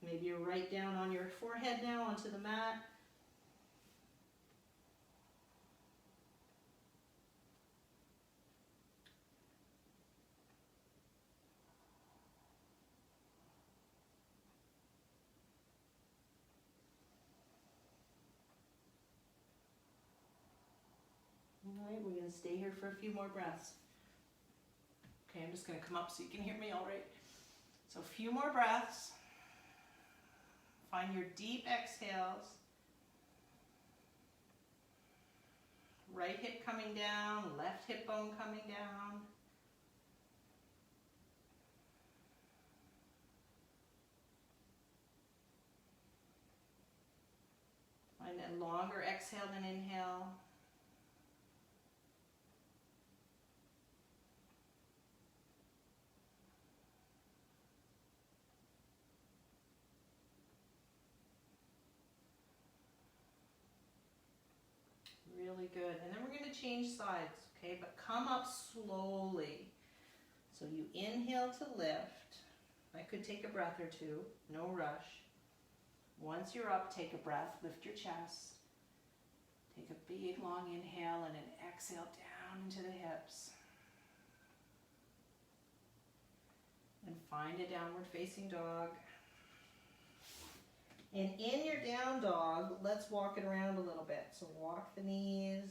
Maybe you're right down on your forehead now onto the mat. All right, we're going to stay here for a few more breaths. Okay, I'm just going to come up so you can hear me all right. So a few more breaths. Find your deep exhales. Right hip coming down, left hip bone coming down. Find a longer exhale than inhale. Really good. And then we're going to change sides, okay? But come up slowly. So you inhale to lift. I could take a breath or two, no rush. Once you're up, take a breath, lift your chest. Take a big long inhale and an exhale down into the hips. And find a downward facing dog. And in your down dog, let's walk it around a little bit. So walk the knees,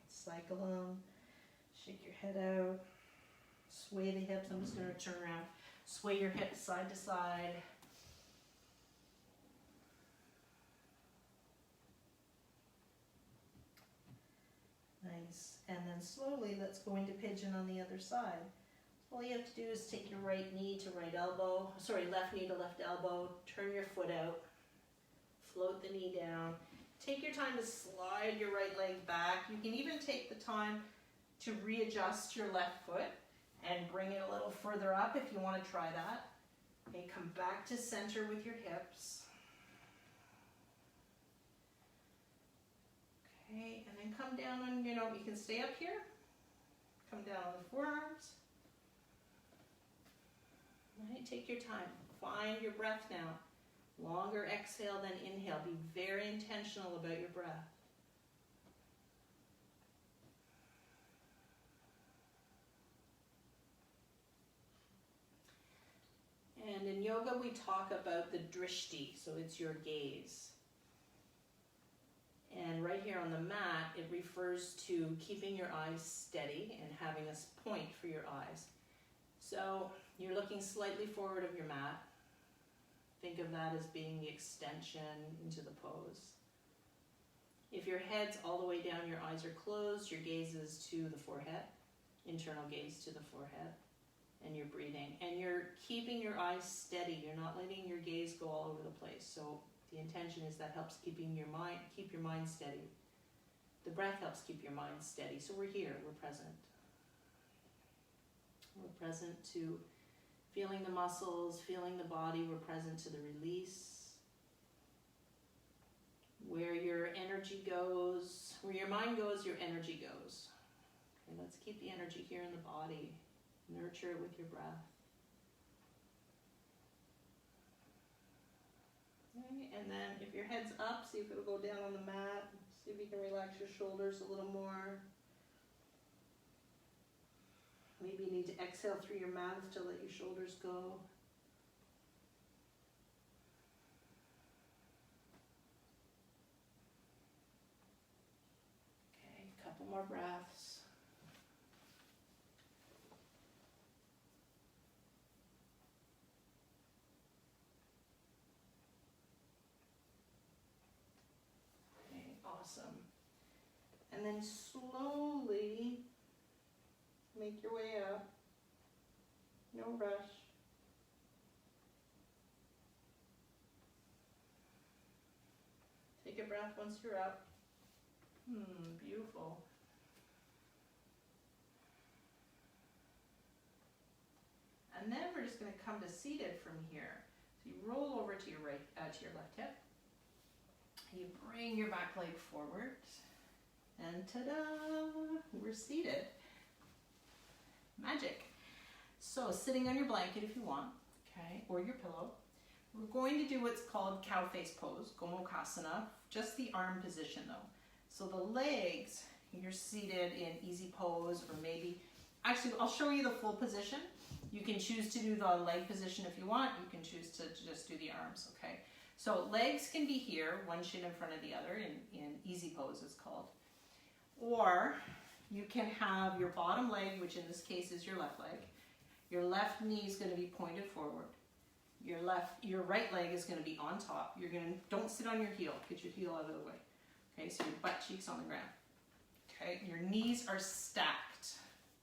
cycle them, shake your head out, sway the hips. I'm just going to turn around. Sway your hips side to side. Nice. And then slowly, let's go into pigeon on the other side. All you have to do is take your right knee to right elbow, left knee to left elbow, turn your foot out, float the knee down. Take your time to slide your right leg back. You can even take the time to readjust your left foot and bring it a little further up if you want to try that. Okay, come back to center with your hips. Okay, and then come down on, you can stay up here. Come down on the forearms. All right, take your time. Find your breath now. Longer exhale than inhale. Be very intentional about your breath. And in yoga, we talk about the drishti, so it's your gaze. And right here on the mat, it refers to keeping your eyes steady and having a point for your eyes. So you're looking slightly forward of your mat. Think of that as being the extension into the pose. If your head's all the way down, your eyes are closed, your gaze is to the forehead, internal gaze to the forehead, and you're breathing. And you're keeping your eyes steady. You're not letting your gaze go all over the place. So the intention is that helps keep your mind steady. The breath helps keep your mind steady. So we're here, we're present. We're present to feeling the muscles, feeling the body. We're present to the release. Where your energy goes, where your mind goes, your energy goes. Okay, let's keep the energy here in the body. Nurture it with your breath. Okay, and then if your head's up, see if it'll go down on the mat. See if you can relax your shoulders a little more. Maybe you need to exhale through your mouth to let your shoulders go. Okay, a couple more breaths. Okay, awesome. And then slowly make your way up. No rush. Take a breath once you're up. Beautiful. And then we're just going to come to seated from here. So you roll over to your to your left hip. You bring your back leg forward. And ta-da! We're seated. Magic. So sitting on your blanket if you want, okay, or your pillow. We're going to do what's called cow face pose, Gomukhasana, just the arm position though. So the legs, you're seated in easy pose, or maybe, actually I'll show you the full position. You can choose to do the leg position if you want. You can choose to just do the arms, okay? So legs can be here, one shin in front of the other, in easy pose it's called. Or you can have your bottom leg, which in this case is your left leg. Your left knee is going to be pointed forward. Your right leg is going to be on top. Don't sit on your heel. Get your heel out of the way. Okay, so your butt cheeks on the ground. Okay, your knees are stacked.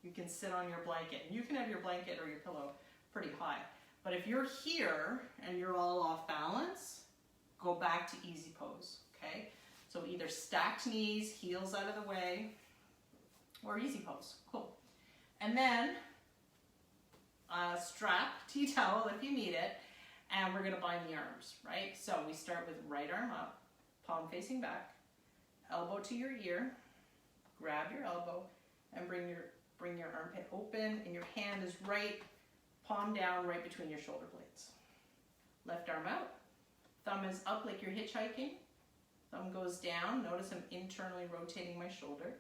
You can sit on your blanket. You can have your blanket or your pillow pretty high. But if you're here and you're all off balance, go back to easy pose, okay? So either stacked knees, heels out of the way, or easy pose. Cool. And then strap, tea towel if you need it, and we're gonna bind the arms, right? So we start with right arm up, palm facing back, elbow to your ear, grab your elbow, and bring your armpit open, and your hand is right, palm down, right between your shoulder blades. Left arm out, thumb is up like you're hitchhiking, thumb goes down, notice I'm internally rotating my shoulder,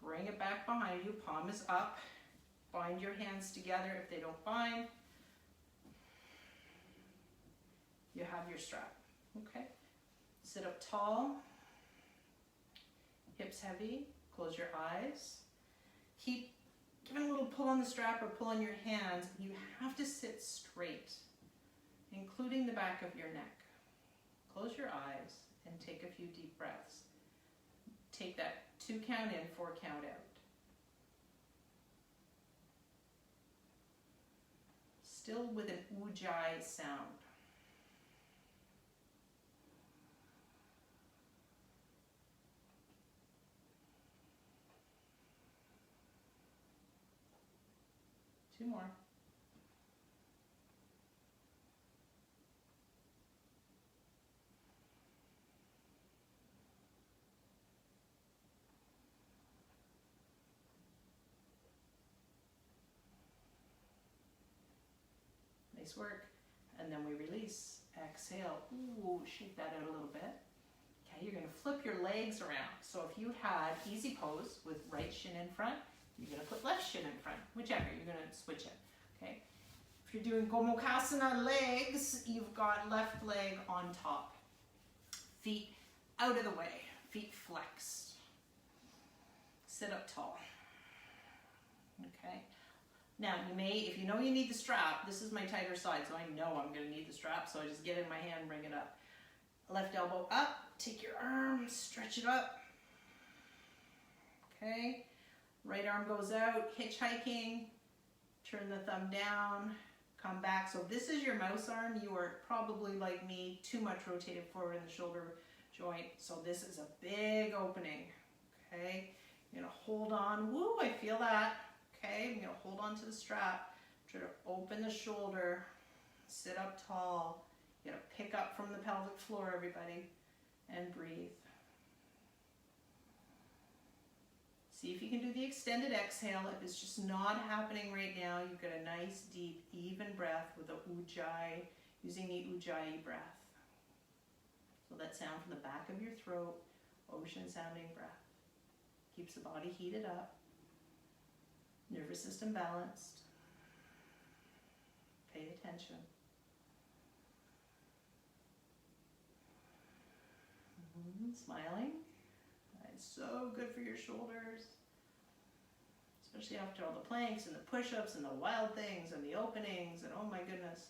bring it back behind you, palm is up, bind your hands together if they don't bind, you have your strap, okay? Sit up tall, hips heavy, close your eyes, keep giving a little pull on the strap or pull on your hands. You have to sit straight, including the back of your neck. Close your eyes and take a few deep breaths. Take that 2 count in, 4 count out. Still with an ujjayi sound. Two more. Nice work. And then we release. Exhale. Ooh, shake that out a little bit. Okay, you're going to flip your legs around. So if you had easy pose with right shin in front, you're going to put left shin in front, whichever, you're going to switch it, okay? If you're doing Gomukhasana legs, you've got left leg on top. Feet out of the way, feet flexed. Sit up tall, okay? Now, you may, if you know you need the strap, this is my tighter side, so I know I'm going to need the strap, so I just get it in my hand and bring it up. Left elbow up, take your arm, stretch it up, okay? Right arm goes out, hitchhiking, turn the thumb down, come back. So if this is your mouse arm, you are probably like me, too much rotated forward in the shoulder joint. So this is a big opening, okay? You're gonna hold on, woo, I feel that. Okay, I'm gonna hold on to the strap, try to open the shoulder, sit up tall. You gotta pick up from the pelvic floor, everybody, and breathe. See if you can do the extended exhale. If it's just not happening right now, you've got a nice, deep, even breath with the ujjayi, using the ujjayi breath. So that sound from the back of your throat, ocean sounding breath. Keeps the body heated up, nervous system balanced. Pay attention. Smiling. It's so good for your shoulders, especially after all the planks and the push-ups and the wild things and the openings and oh my goodness.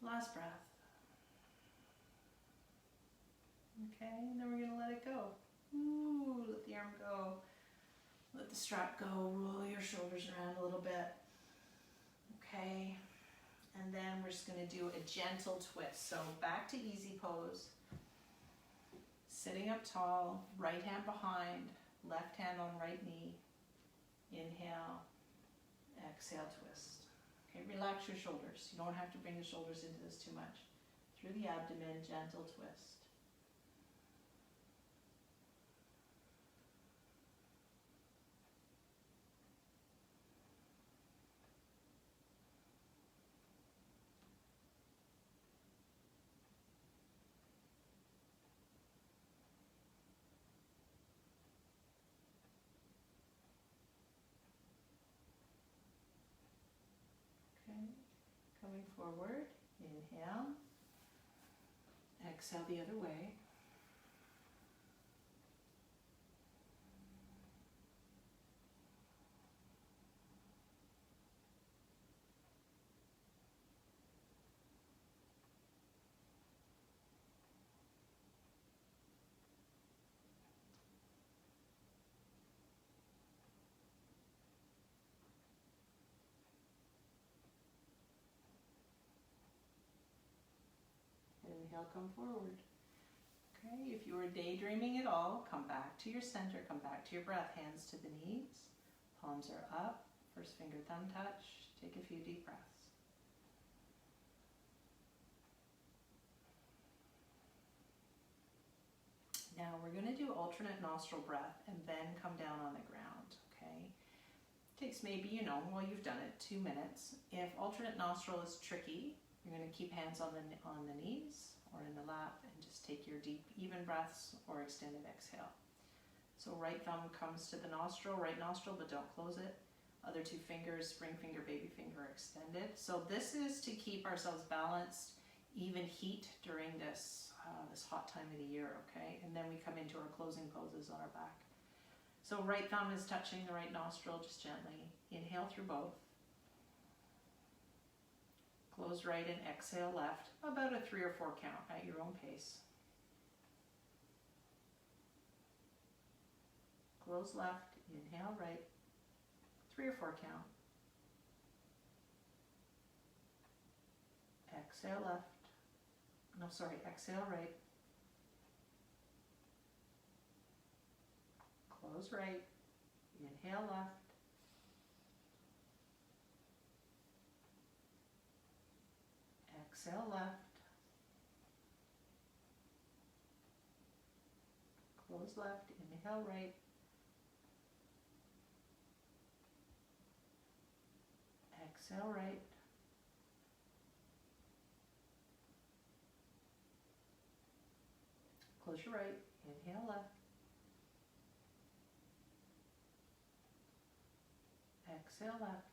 Last breath. Okay, and then we're going to let it go. Ooh, let the arm go. Let the strap go. Roll your shoulders around a little bit. Okay, and then we're just going to do a gentle twist. So back to easy pose. Sitting up tall, right hand behind, left hand on right knee. Inhale, exhale, twist. Okay, relax your shoulders. You don't have to bring the shoulders into this too much. Through the abdomen, gentle twist. coming forward. Inhale. Exhale the other way. Inhale, come forward. Okay, if you are daydreaming at all, come back to your center, come back to your breath. Hands to the knees, palms are up, first finger thumb touch. Take a few deep breaths. Now we're going to do alternate nostril breath and then come down on the ground, okay? Takes maybe, well, you've done it, 2 minutes. If alternate nostril is tricky, you're going to keep hands on the knees or in the lap and just take your deep, even breaths or extended exhale. So right thumb comes to the nostril, right nostril, but don't close it. Other 2 fingers, ring finger, baby finger, extended. So this is to keep ourselves balanced, even heat during this hot time of the year, okay? And then we come into our closing poses on our back. So right thumb is touching the right nostril, just gently. Inhale through both. Close right and exhale left, about a 3 or 4 count at your own pace. Close left, inhale right, 3 or 4 count. Exhale left. Exhale right. Close right. Inhale left. Exhale left. Close left. Inhale right. Exhale right. Close your right, inhale left. Exhale left.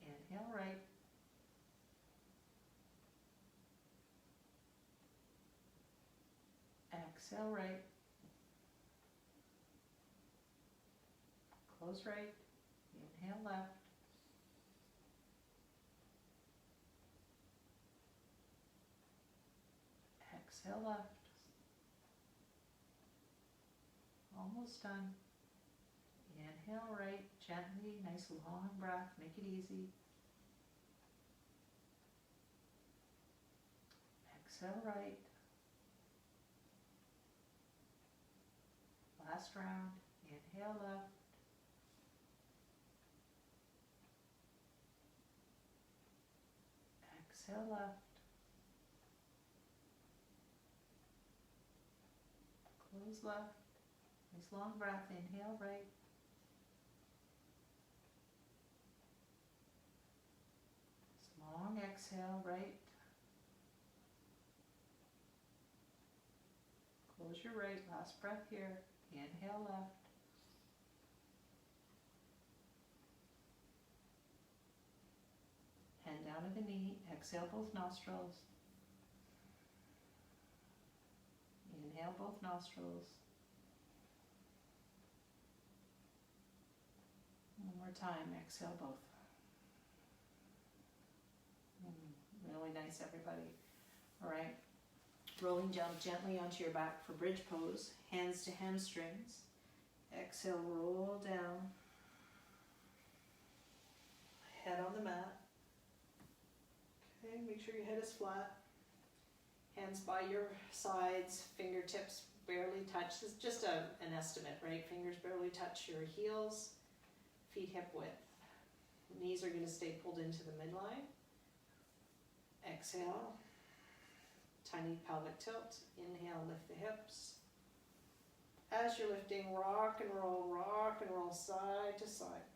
Inhale right. Exhale right. Close right, inhale left. Exhale left. Almost done. Inhale right, gently, nice long breath, make it easy. Exhale right. Last round. Inhale left. Exhale left. Close left. Nice long breath. Inhale right. Long exhale right. Close your right. Last breath here. Inhale left. Hand down to the knee. Exhale both nostrils. Inhale both nostrils. One more time. Exhale both. Really nice, everybody. All right. Rolling down gently onto your back for bridge pose. Hands to hamstrings. Exhale, roll down. Head on the mat. Okay, make sure your head is flat. Hands by your sides, fingertips barely touch. This is just an estimate, right? Fingers barely touch your heels, feet hip width. Knees are going to stay pulled into the midline. Exhale, tiny pelvic tilt. Inhale, lift the hips. As you're lifting, rock and roll side to side.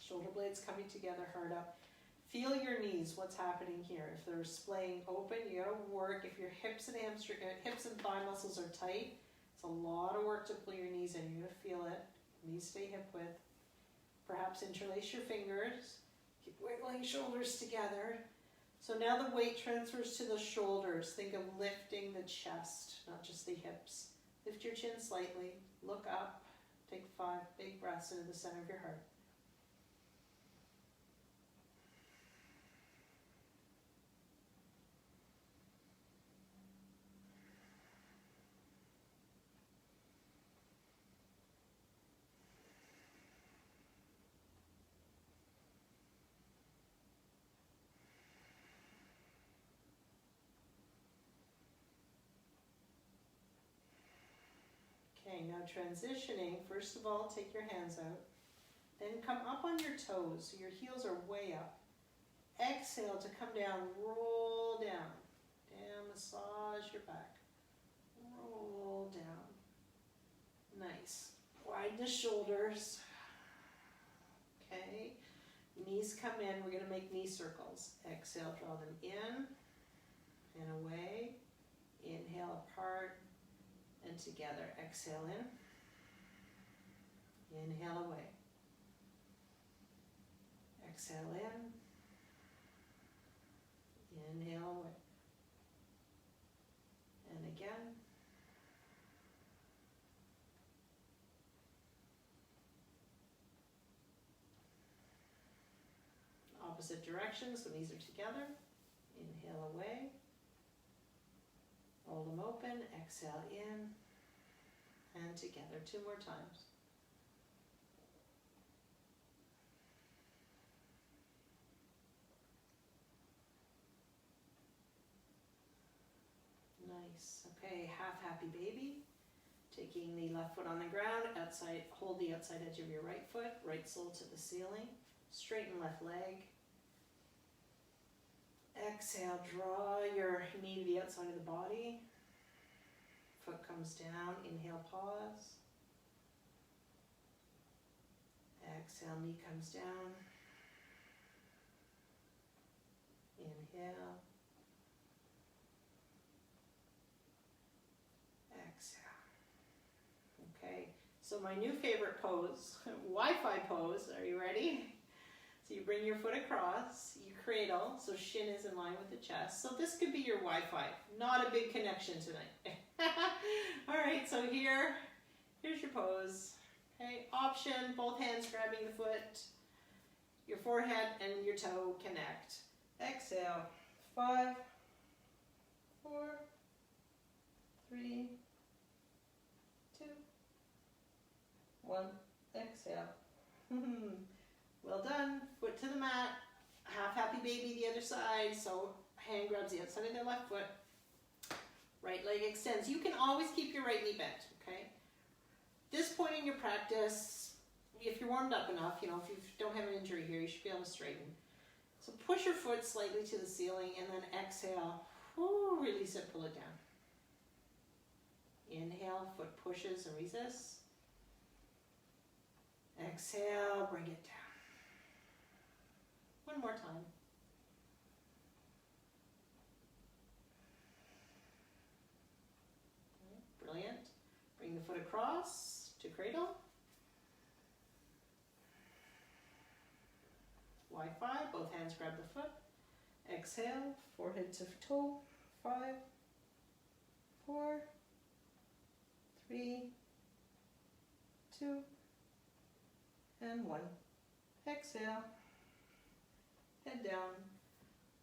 Shoulder blades coming together, heart up. Feel your knees, what's happening here. If they're splaying open, you gotta work. If your hips and thigh muscles are tight, it's a lot of work to pull your knees in. You're gonna feel it. Knees stay hip width. Perhaps interlace your fingers. Keep wiggling shoulders together. So now the weight transfers to the shoulders. Think of lifting the chest, not just the hips. Lift your chin slightly. Look up. Take 5 big breaths into the center of your heart. Okay, now transitioning, first of all, take your hands out. Then come up on your toes, so your heels are way up. Exhale to come down, roll down. And massage your back. Roll down. Nice. Widen the shoulders. Okay. Knees come in, we're going to make knee circles. Exhale, draw them in and away. Inhale apart and together. Exhale in. Inhale away. Exhale in. Inhale away. And again. Opposite directions, so knees are together. Inhale away. Hold them open. Exhale in. And together. 2 more times. Nice. Okay, half happy baby. Taking the left foot on the ground, outside, hold the outside edge of your right foot, right sole to the ceiling. Straighten left leg. Exhale, draw your knee to the outside of the body. Foot comes down, inhale, pause. Exhale, knee comes down. Inhale. Exhale. Okay, so my new favorite pose, Wi-Fi pose, are you ready? So you bring your foot across, you cradle, so shin is in line with the chest. So this could be your Wi-Fi, not a big connection tonight. All right, so here's your pose. Okay, option, both hands grabbing the foot, your forehead and your toe connect. Exhale, 5, 4, 3, 2, 1, exhale. Well done. Foot to the mat. Half happy baby the other side. So hand grabs the outside of their left foot. Right leg extends. You can always keep your right knee bent, okay? This point in your practice, if you're warmed up enough, if you don't have an injury here, you should be able to straighten. So push your foot slightly to the ceiling and then exhale. Whoo, release it, pull it down. Inhale, foot pushes and resists. Exhale, bring it down. One more time. Okay, brilliant. Bring the foot across to cradle. Wi-Fi, both hands grab the foot. Exhale, forehead to toe. 5, 4, 3, 2, and 1. Exhale. Head down.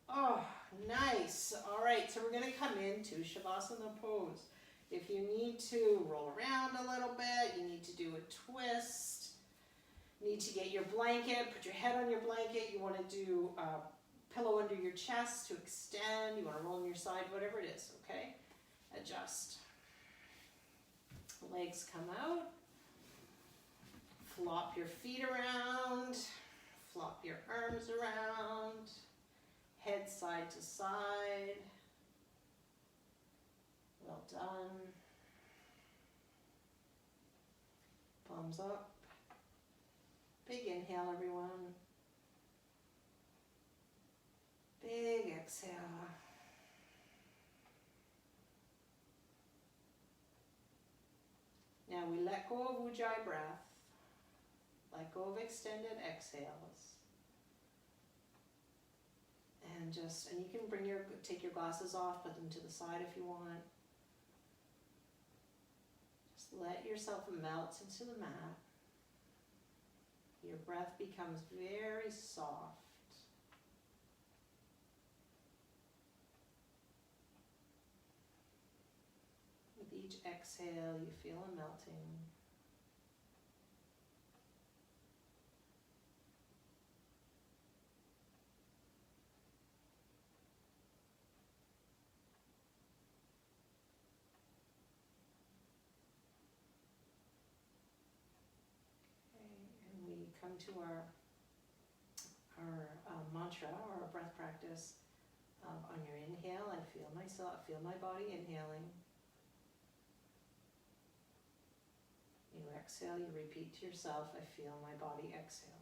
Oh, nice. All right, so we're going to come into Shavasana pose. If you need to roll around a little bit, you need to do a twist, need to get your blanket, put your head on your blanket, you want to do a pillow under your chest to extend, you want to roll on your side, whatever it is, okay? Adjust. Legs come out. Flop your feet around. Flop your arms around. Head side to side. Well done. Palms up. Big inhale, everyone. Big exhale. Now we let go of Ujjayi breath. Let go of extended exhales. And you can take your glasses off, put them to the side if you want. Just let yourself melt into the mat. Your breath becomes very soft. With each exhale, you feel a melting. Come to our mantra or our breath practice. On your inhale, I feel my body inhaling. You exhale, you repeat to yourself, I feel my body exhaling.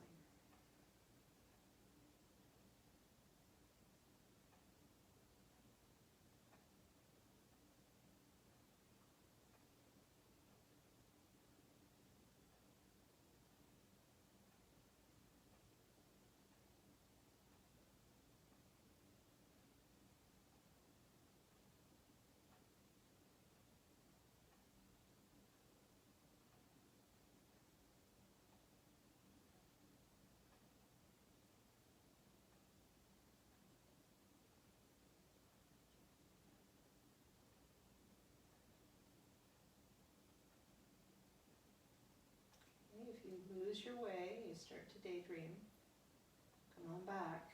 If you lose your way, you start to daydream. Come on back.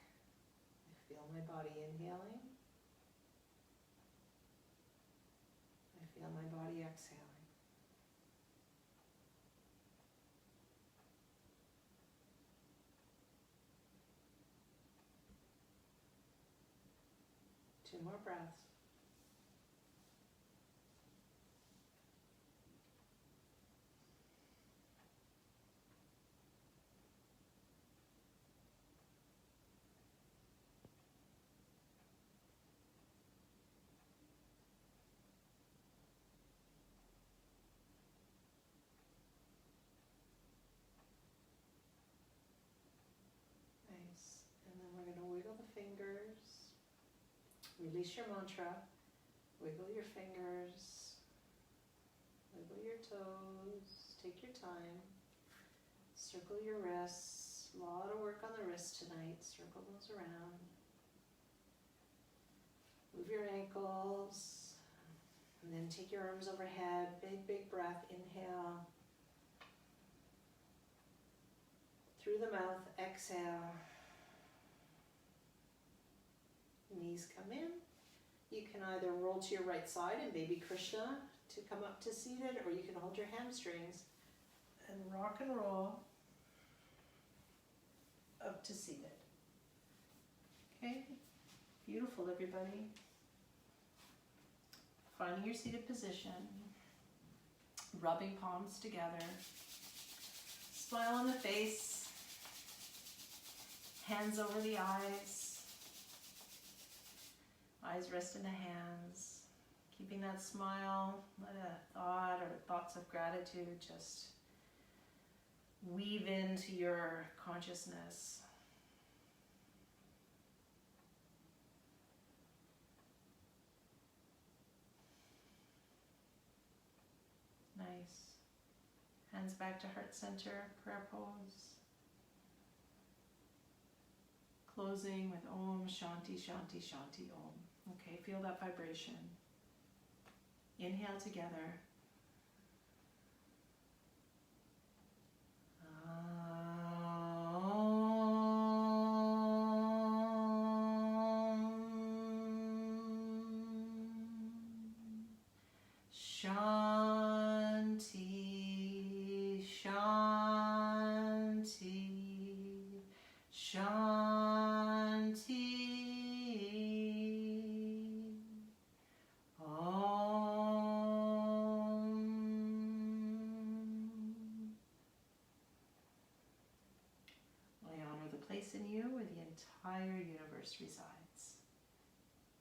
I feel my body inhaling. I feel my body exhaling. Two more breaths. Nice. And then we're going to wiggle the fingers. Release your mantra. Wiggle your fingers. Wiggle your toes. Take your time. Circle your wrists. A lot of work on the wrists tonight. Circle those around. Move your ankles. And then take your arms overhead. Big, big breath. Inhale. Through the mouth. Exhale. Knees come in. You can either roll to your right side and baby Krishna to come up to seated, or you can hold your hamstrings and rock and roll up to seated. Okay, beautiful everybody. Finding your seated position, rubbing palms together, smile on the face, hands over the eyes. Eyes rest in the hands, keeping that smile. Let a thought or thoughts of gratitude just weave into your consciousness. Nice. Hands back to heart center, prayer pose. Closing with Om Shanti Shanti Shanti Om. Okay, feel that vibration. Inhale together. Shanti, Shanti, Shanti. In you where the entire universe resides.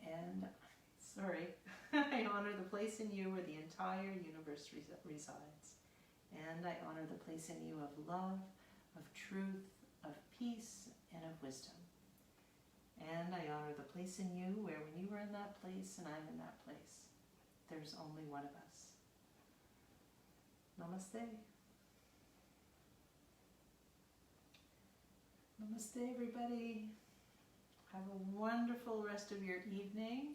And, I honor the place in you where the entire universe resides. And I honor the place in you of love, of truth, of peace, and of wisdom. And I honor the place in you where when you are in that place and I'm in that place, there's only one of us. Namaste. Namaste, everybody. Have a wonderful rest of your evening.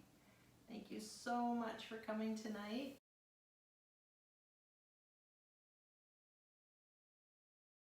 Thank you so much for coming tonight.